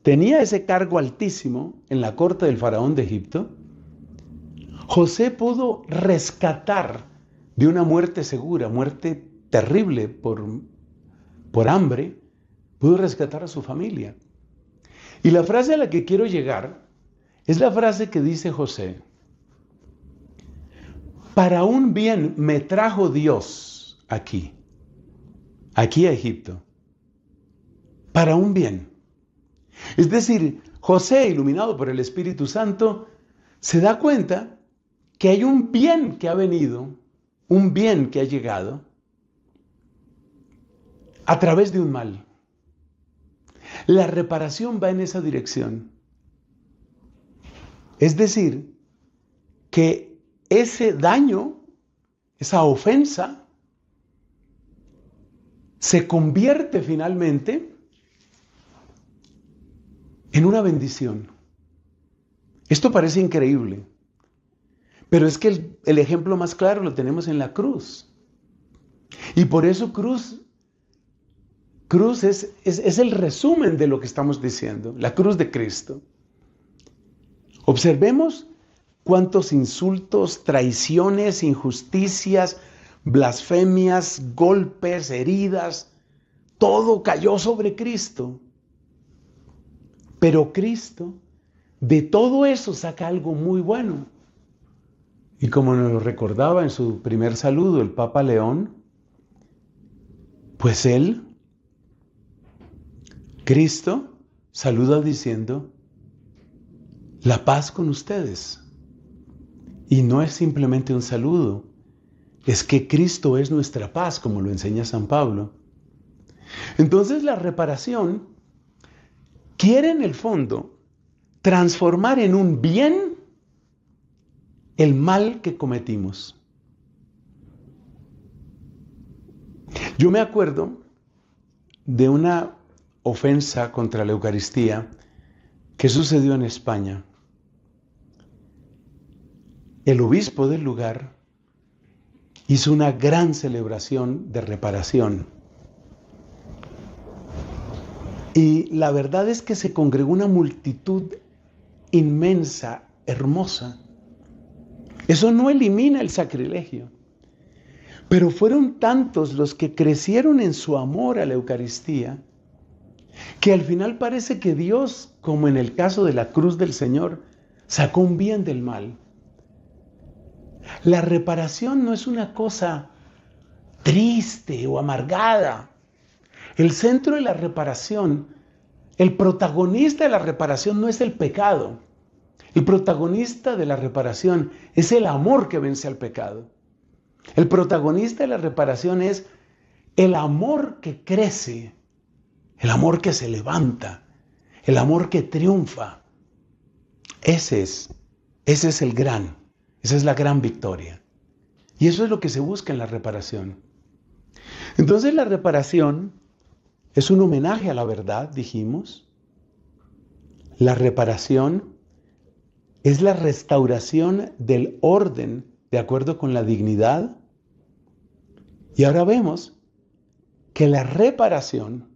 tenía ese cargo altísimo en la corte del faraón de Egipto, José pudo rescatar de una muerte segura, muerte terrible por hambre, pudo rescatar a su familia. Y la frase a la que quiero llegar Es la frase que dice José: para un bien me trajo Dios aquí a Egipto, para un bien. Es decir, José, iluminado por el Espíritu Santo, se da cuenta que hay un bien que ha venido, un bien que ha llegado a través de un mal. La reparación va en esa dirección. Es decir, que ese daño, esa ofensa, se convierte finalmente en una bendición. Esto parece increíble, pero es que el ejemplo más claro lo tenemos en la cruz. Y por eso cruz es el resumen de lo que estamos diciendo, la cruz de Cristo. Observemos cuántos insultos, traiciones, injusticias, blasfemias, golpes, heridas, todo cayó sobre Cristo. Pero Cristo de todo eso saca algo muy bueno. Y como nos lo recordaba en su primer saludo el Papa León, pues Cristo, saluda diciendo: la paz con ustedes. Y no es simplemente un saludo, es que Cristo es nuestra paz, como lo enseña San Pablo. Entonces la reparación quiere en el fondo transformar en un bien el mal que cometimos. Yo me acuerdo de una ofensa contra la Eucaristía que sucedió en España. El obispo del lugar hizo una gran celebración de reparación. Y la verdad es que se congregó una multitud inmensa, hermosa. Eso no elimina el sacrilegio, pero fueron tantos los que crecieron en su amor a la Eucaristía, que al final parece que Dios, como en el caso de la cruz del Señor, sacó un bien del mal. La reparación no es una cosa triste o amargada. El centro de la reparación, el protagonista de la reparación no es el pecado. El protagonista de la reparación es el amor que vence al pecado. El protagonista de la reparación es el amor que crece, el amor que se levanta, el amor que triunfa. Esa es la gran victoria. Y eso es lo que se busca en la reparación. Entonces la reparación es un homenaje a la verdad, dijimos. La reparación es la restauración del orden de acuerdo con la dignidad. Y ahora vemos que la reparación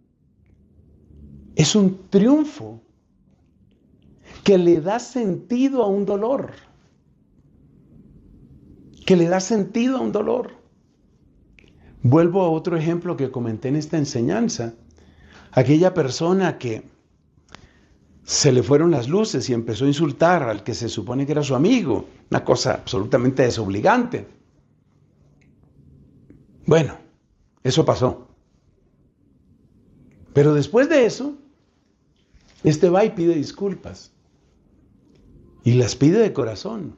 es un triunfo que le da sentido a un dolor. Que le da sentido a un dolor. Vuelvo a otro ejemplo que comenté en esta enseñanza. Aquella persona que se le fueron las luces y empezó a insultar al que se supone que era su amigo. Una cosa absolutamente desobligante. Bueno, eso pasó. Pero después de eso, va y pide disculpas. Y las pide de corazón.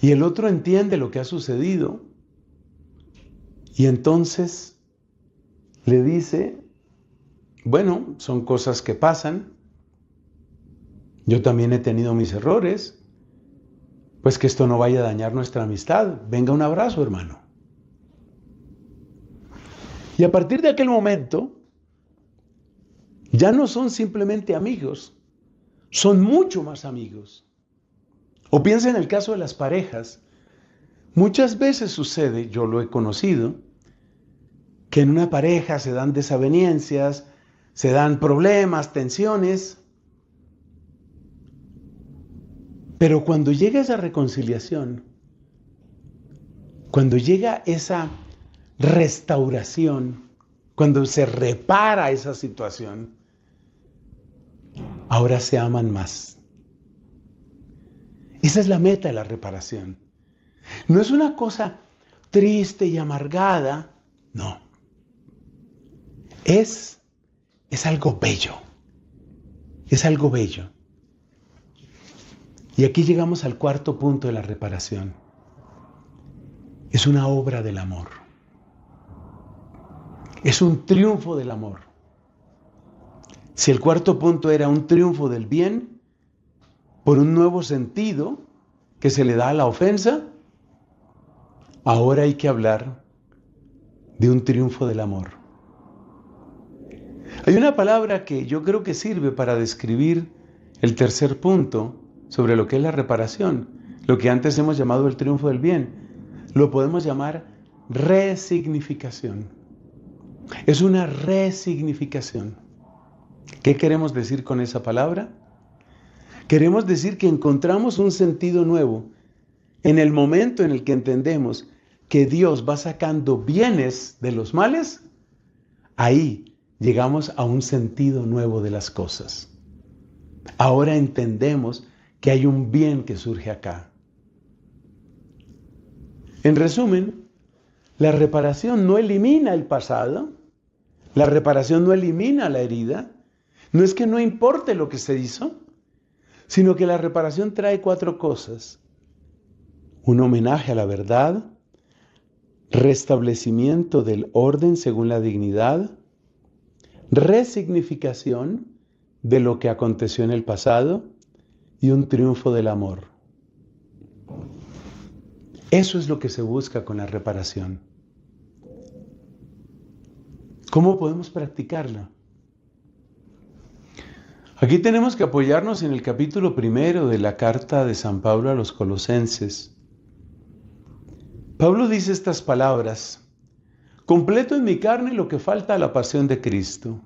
Y el otro entiende lo que ha sucedido. Y entonces le dice: bueno, son cosas que pasan. Yo también he tenido mis errores. Pues que esto no vaya a dañar nuestra amistad. Venga, un abrazo, hermano. Y a partir de aquel momento, ya no son simplemente amigos, son mucho más amigos. O piensa en el caso de las parejas. Muchas veces sucede, yo lo he conocido, que en una pareja se dan desavenencias, se dan problemas, tensiones. Pero cuando llega esa reconciliación, cuando llega esa restauración, cuando se repara esa situación, ahora se aman más. Esa es la meta de la reparación. No es una cosa triste y amargada, no. Es algo bello. Es algo bello. Y aquí llegamos al cuarto punto de la reparación. Es una obra del amor. Es un triunfo del amor. Si el cuarto punto era un triunfo del bien, por un nuevo sentido que se le da a la ofensa, ahora hay que hablar de un triunfo del amor. Hay una palabra que yo creo que sirve para describir el tercer punto sobre lo que es la reparación, lo que antes hemos llamado el triunfo del bien. Lo podemos llamar resignificación. Es una resignificación. ¿Qué queremos decir con esa palabra? Queremos decir que encontramos un sentido nuevo en el momento en el que entendemos que Dios va sacando bienes de los males. Ahí llegamos a un sentido nuevo de las cosas. Ahora entendemos que hay un bien que surge acá. En resumen, la reparación no elimina el pasado, la reparación no elimina la herida, no es que no importe lo que se hizo, sino que la reparación trae 4 cosas: un homenaje a la verdad, restablecimiento del orden según la dignidad, resignificación de lo que aconteció en el pasado y un triunfo del amor. Eso es lo que se busca con la reparación. ¿Cómo podemos practicarla? Aquí tenemos que apoyarnos en el capítulo 1 de la carta de San Pablo a los Colosenses. Pablo dice estas palabras: completo en mi carne lo que falta a la pasión de Cristo.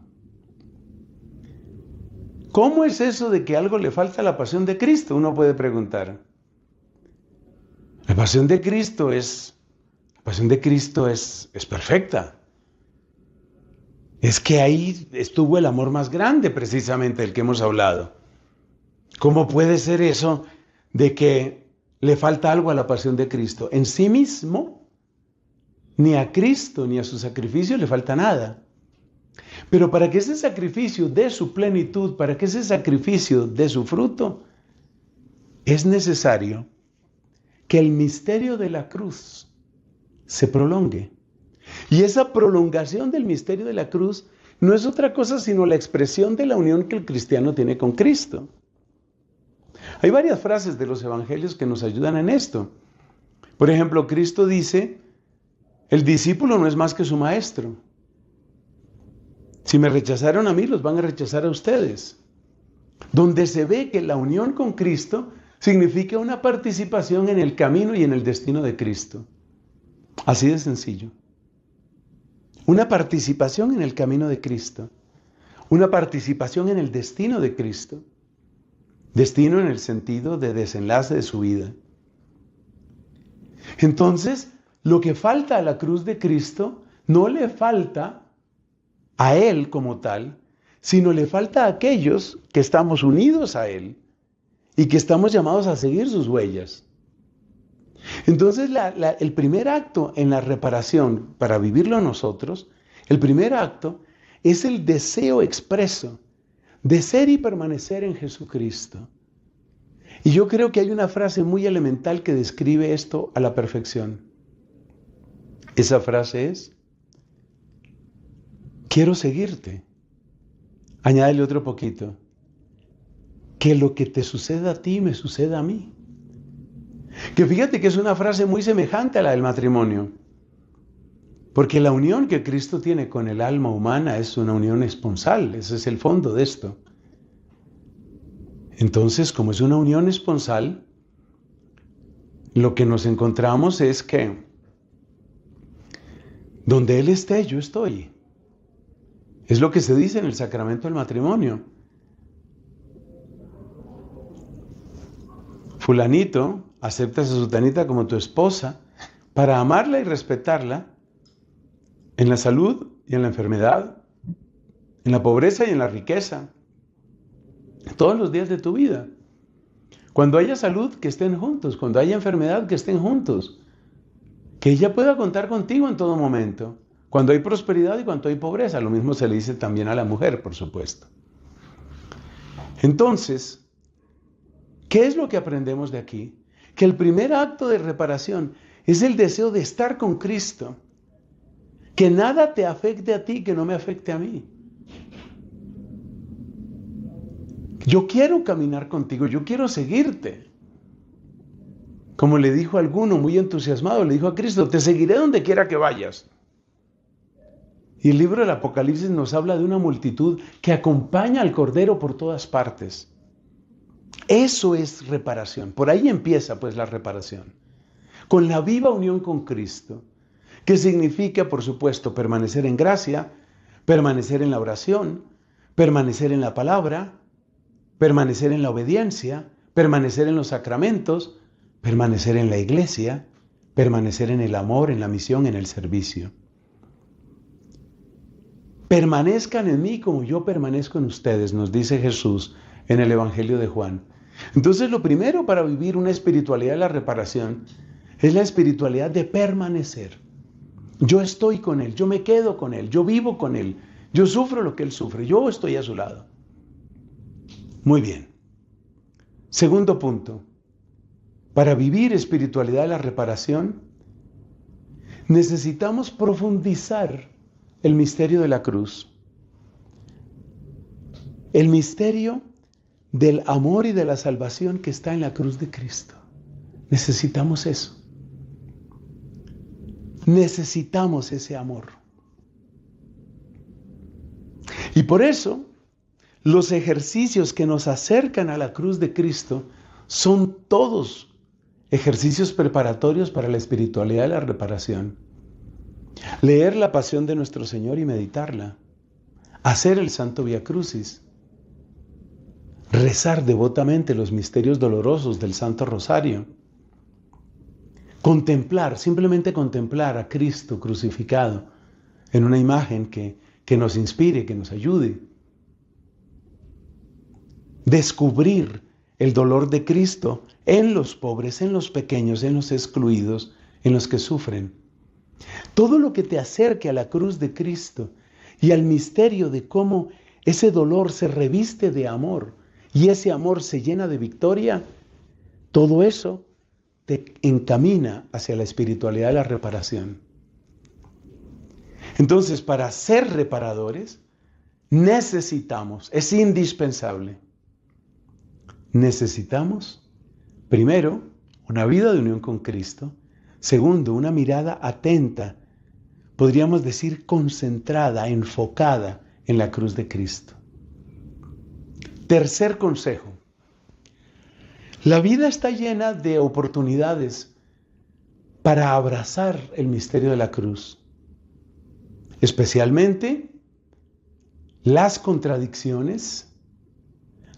¿Cómo es eso de que algo le falta a la pasión de Cristo? Uno puede preguntar. La pasión de Cristo es perfecta. Es que ahí estuvo el amor más grande, precisamente, del que hemos hablado. ¿Cómo puede ser eso de que le falta algo a la pasión de Cristo? En sí mismo, ni a Cristo ni a su sacrificio le falta nada. Pero para que ese sacrificio dé su plenitud, para que ese sacrificio dé su fruto, es necesario que el misterio de la cruz se prolongue. Y esa prolongación del misterio de la cruz no es otra cosa sino la expresión de la unión que el cristiano tiene con Cristo. Hay varias frases de los evangelios que nos ayudan en esto. Por ejemplo, Cristo dice: el discípulo no es más que su maestro. Si me rechazaron a mí, los van a rechazar a ustedes. Donde se ve que la unión con Cristo significa una participación en el camino y en el destino de Cristo. Así de sencillo. Una participación en el camino de Cristo. Una participación en el destino de Cristo. Destino en el sentido de desenlace de su vida. Entonces, lo que falta a la cruz de Cristo no le falta a Él como tal, sino le falta a aquellos que estamos unidos a Él y que estamos llamados a seguir sus huellas. Entonces, el primer acto en la reparación, para vivirlo nosotros, el primer acto es el deseo expreso de ser y permanecer en Jesucristo. Y yo creo que hay una frase muy elemental que describe esto a la perfección. Esa frase es: quiero seguirte. Añádele otro poquito: que lo que te suceda a ti me suceda a mí. Que fíjate que es una frase muy semejante a la del matrimonio. Porque la unión que Cristo tiene con el alma humana es una unión esponsal. Ese es el fondo de esto. Entonces, como es una unión esponsal, lo que nos encontramos es que donde Él esté, yo estoy. Es lo que se dice en el sacramento del matrimonio. Fulanito, aceptas a sutanita como tu esposa para amarla y respetarla en la salud y en la enfermedad, en la pobreza y en la riqueza, todos los días de tu vida. Cuando haya salud, que estén juntos. Cuando haya enfermedad, que estén juntos. Que ella pueda contar contigo en todo momento. Cuando hay prosperidad y cuando hay pobreza. Lo mismo se le dice también a la mujer, por supuesto. Entonces, ¿qué es lo que aprendemos de aquí? Que el primer acto de reparación es el deseo de estar con Cristo. Que nada te afecte a ti que no me afecte a mí. Yo quiero caminar contigo, yo quiero seguirte. Como le dijo a alguno muy entusiasmado, le dijo a Cristo, te seguiré donde quiera que vayas. Y el libro del Apocalipsis nos habla de una multitud que acompaña al Cordero por todas partes. Eso es reparación. Por ahí empieza pues la reparación. Con la viva unión con Cristo, que significa, por supuesto, permanecer en gracia, permanecer en la oración, permanecer en la palabra, permanecer en la obediencia, permanecer en los sacramentos, permanecer en la iglesia, permanecer en el amor, en la misión, en el servicio. Permanezcan en mí como yo permanezco en ustedes, nos dice Jesús en el Evangelio de Juan. Entonces, lo primero para vivir una espiritualidad de la reparación es la espiritualidad de permanecer. Yo estoy con Él, yo me quedo con Él, yo vivo con Él, yo sufro lo que Él sufre, yo estoy a su lado. Muy bien. Segundo punto. Para vivir espiritualidad de la reparación, necesitamos profundizar el misterio de la cruz. El misterio del amor y de la salvación que está en la cruz de Cristo. Necesitamos eso. Necesitamos ese amor. Y por eso, los ejercicios que nos acercan a la cruz de Cristo son todos ejercicios preparatorios para la espiritualidad de la reparación. Leer la pasión de nuestro Señor y meditarla. Hacer el Santo Vía Crucis. Rezar devotamente los misterios dolorosos del Santo Rosario. Contemplar, simplemente contemplar a Cristo crucificado en una imagen que nos inspire, que nos ayude. Descubrir el dolor de Cristo en los pobres, en los pequeños, en los excluidos, en los que sufren. Todo lo que te acerque a la cruz de Cristo y al misterio de cómo ese dolor se reviste de amor y ese amor se llena de victoria, todo eso te encamina hacia la espiritualidad de la reparación. Entonces, para ser reparadores, necesitamos, es indispensable, necesitamos, primero, una vida de unión con Cristo. Segundo, una mirada atenta, podríamos decir concentrada, enfocada en la cruz de Cristo. Tercer consejo. La vida está llena de oportunidades para abrazar el misterio de la cruz, especialmente las contradicciones,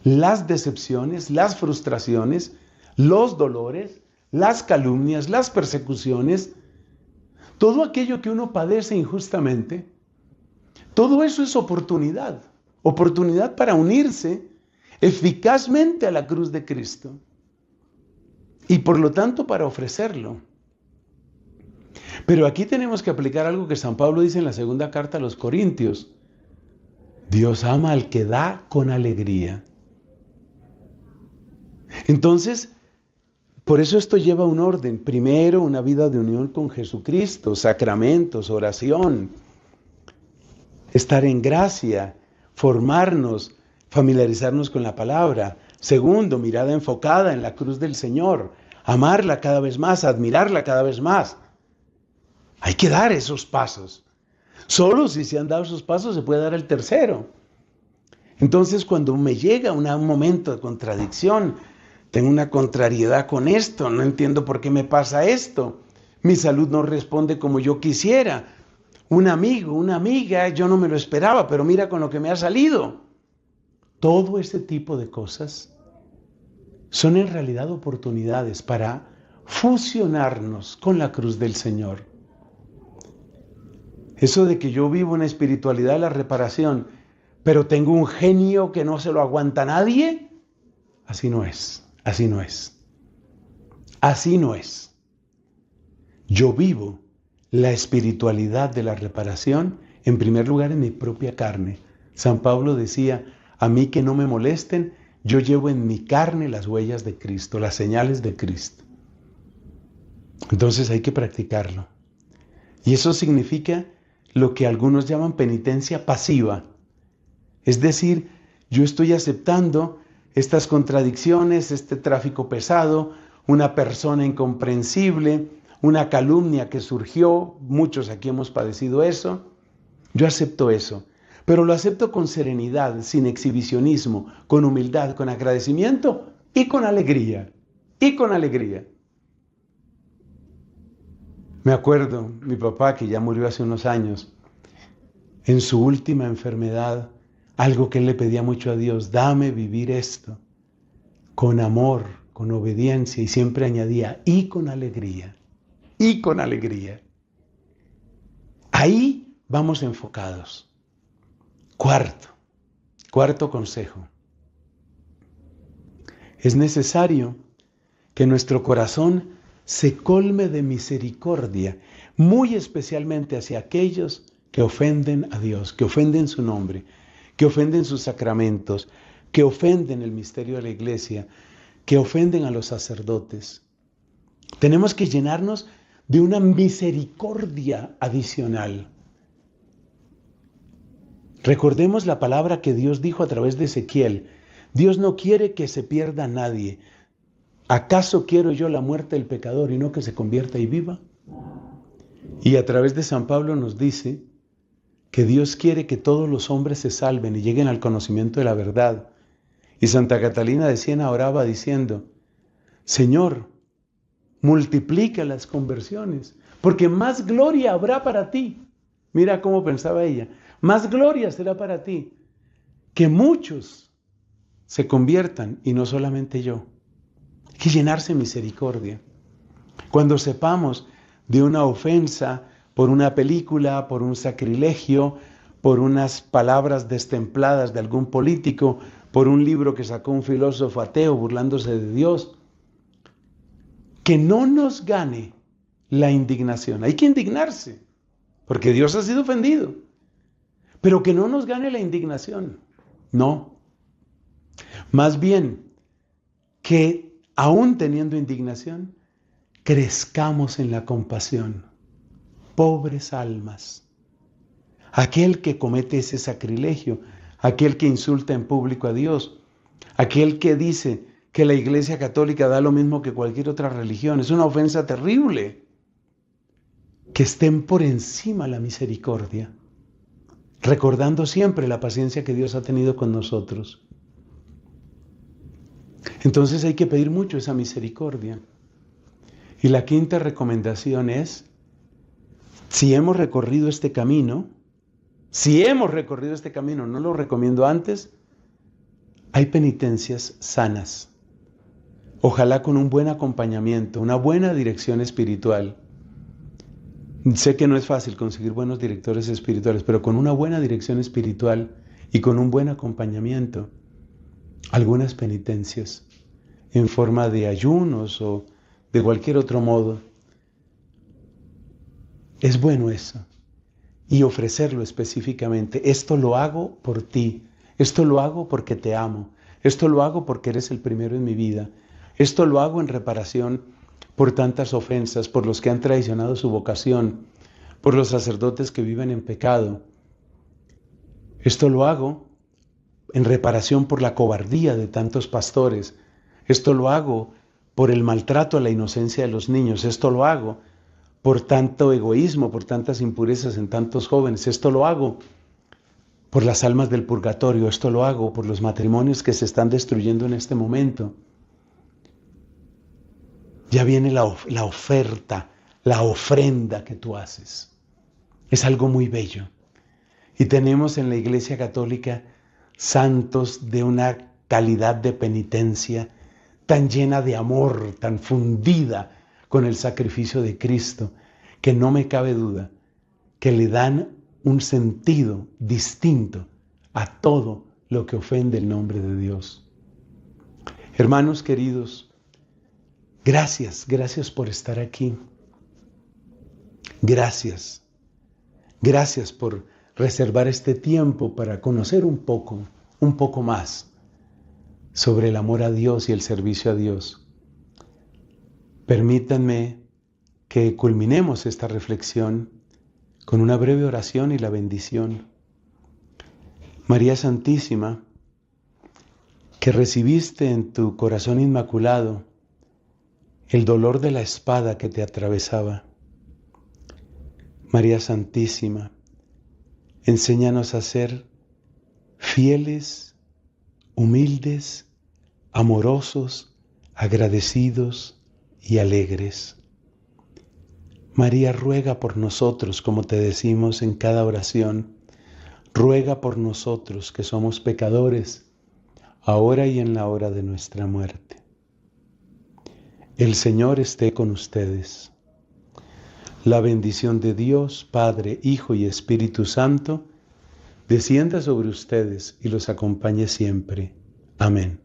las decepciones, las frustraciones, los dolores, las calumnias, las persecuciones, todo aquello que uno padece injustamente, todo eso es oportunidad, oportunidad para unirse eficazmente a la cruz de Cristo y por lo tanto para ofrecerlo. Pero aquí tenemos que aplicar algo que San Pablo dice en la segunda carta a los Corintios: Dios ama al que da con alegría. Entonces, por eso esto lleva un orden. Primero, una vida de unión con Jesucristo, sacramentos, oración, estar en gracia, formarnos, familiarizarnos con la palabra. Segundo, mirada enfocada en la cruz del Señor, amarla cada vez más, admirarla cada vez más. Hay que dar esos pasos. Solo si se han dado esos pasos se puede dar el tercero. Entonces, cuando me llega un momento de contradicción, tengo una contrariedad con esto, no entiendo por qué me pasa esto, mi salud no responde como yo quisiera, un amigo, una amiga, yo no me lo esperaba, pero mira con lo que me ha salido. Todo ese tipo de cosas son en realidad oportunidades para fusionarnos con la cruz del Señor. Eso de que yo vivo una espiritualidad de la reparación, pero tengo un genio que no se lo aguanta nadie, así no es. Así no es. Así no es. Yo vivo la espiritualidad de la reparación, en primer lugar, en mi propia carne. San Pablo decía, a mí que no me molesten, yo llevo en mi carne las huellas de Cristo, las señales de Cristo. Entonces hay que practicarlo. Y eso significa lo que algunos llaman penitencia pasiva. Es decir, yo estoy aceptando estas contradicciones, este tráfico pesado, una persona incomprensible, una calumnia que surgió, muchos aquí hemos padecido eso. Yo acepto eso, pero lo acepto con serenidad, sin exhibicionismo, con humildad, con agradecimiento y con alegría. Y con alegría. Me acuerdo, mi papá, que ya murió hace unos años, en su última enfermedad, algo que él le pedía mucho a Dios, dame vivir esto, con amor, con obediencia, y siempre añadía, y con alegría, y con alegría. Ahí vamos enfocados. Cuarto consejo. Es necesario que nuestro corazón se colme de misericordia, muy especialmente hacia aquellos que ofenden a Dios, que ofenden su nombre, que ofenden sus sacramentos, que ofenden el misterio de la iglesia, que ofenden a los sacerdotes. Tenemos que llenarnos de una misericordia adicional. Recordemos la palabra que Dios dijo a través de Ezequiel. Dios no quiere que se pierda nadie. ¿Acaso quiero yo la muerte del pecador y no que se convierta y viva? Y a través de San Pablo nos dice que Dios quiere que todos los hombres se salven y lleguen al conocimiento de la verdad. Y Santa Catalina de Siena oraba diciendo, Señor, multiplica las conversiones, porque más gloria habrá para ti. Mira cómo pensaba ella, más gloria será para ti, que muchos se conviertan y no solamente yo. Hay que llenarse de misericordia. Cuando sepamos de una ofensa por una película, por un sacrilegio, por unas palabras destempladas de algún político, por un libro que sacó un filósofo ateo burlándose de Dios, que no nos gane la indignación. Hay que indignarse, porque Dios ha sido ofendido, pero que no nos gane la indignación. No. Más bien, que aún teniendo indignación, crezcamos en la compasión. Pobres almas. Aquel que comete ese sacrilegio, aquel que insulta en público a Dios, aquel que dice que la Iglesia Católica da lo mismo que cualquier otra religión, es una ofensa terrible. Que estén por encima la misericordia, recordando siempre la paciencia que Dios ha tenido con nosotros. Entonces hay que pedir mucho esa misericordia. Y la quinta recomendación es, si hemos recorrido este camino, no lo recomiendo antes, hay penitencias sanas. Ojalá con un buen acompañamiento, una buena dirección espiritual. Sé que no es fácil conseguir buenos directores espirituales, pero con una buena dirección espiritual y con un buen acompañamiento, algunas penitencias en forma de ayunos o de cualquier otro modo. Es bueno eso. Y ofrecerlo específicamente. Esto lo hago por ti. Esto lo hago porque te amo. Esto lo hago porque eres el primero en mi vida. Esto lo hago en reparación por tantas ofensas, por los que han traicionado su vocación, por los sacerdotes que viven en pecado. Esto lo hago en reparación por la cobardía de tantos pastores. Esto lo hago por el maltrato a la inocencia de los niños. Esto lo hago por tanto egoísmo, por tantas impurezas en tantos jóvenes. Esto lo hago por las almas del purgatorio. Esto lo hago por los matrimonios que se están destruyendo en este momento. Ya viene la oferta, la ofrenda que tú haces. Es algo muy bello. Y tenemos en la Iglesia Católica santos de una calidad de penitencia tan llena de amor, tan fundida con el sacrificio de Cristo, que no me cabe duda que le dan un sentido distinto a todo lo que ofende el nombre de Dios. Hermanos queridos, gracias por estar aquí. Gracias por reservar este tiempo para conocer un poco más sobre el amor a Dios y el servicio a Dios. Permítanme que culminemos esta reflexión con una breve oración y la bendición. María Santísima, que recibiste en tu corazón inmaculado el dolor de la espada que te atravesaba. María Santísima, enséñanos a ser fieles, humildes, amorosos, agradecidos y alegres. María, ruega por nosotros, como te decimos en cada oración. Ruega por nosotros que somos pecadores, ahora y en la hora de nuestra muerte. El Señor esté con ustedes. La bendición de Dios, Padre, Hijo y Espíritu Santo, descienda sobre ustedes y los acompañe siempre. Amén.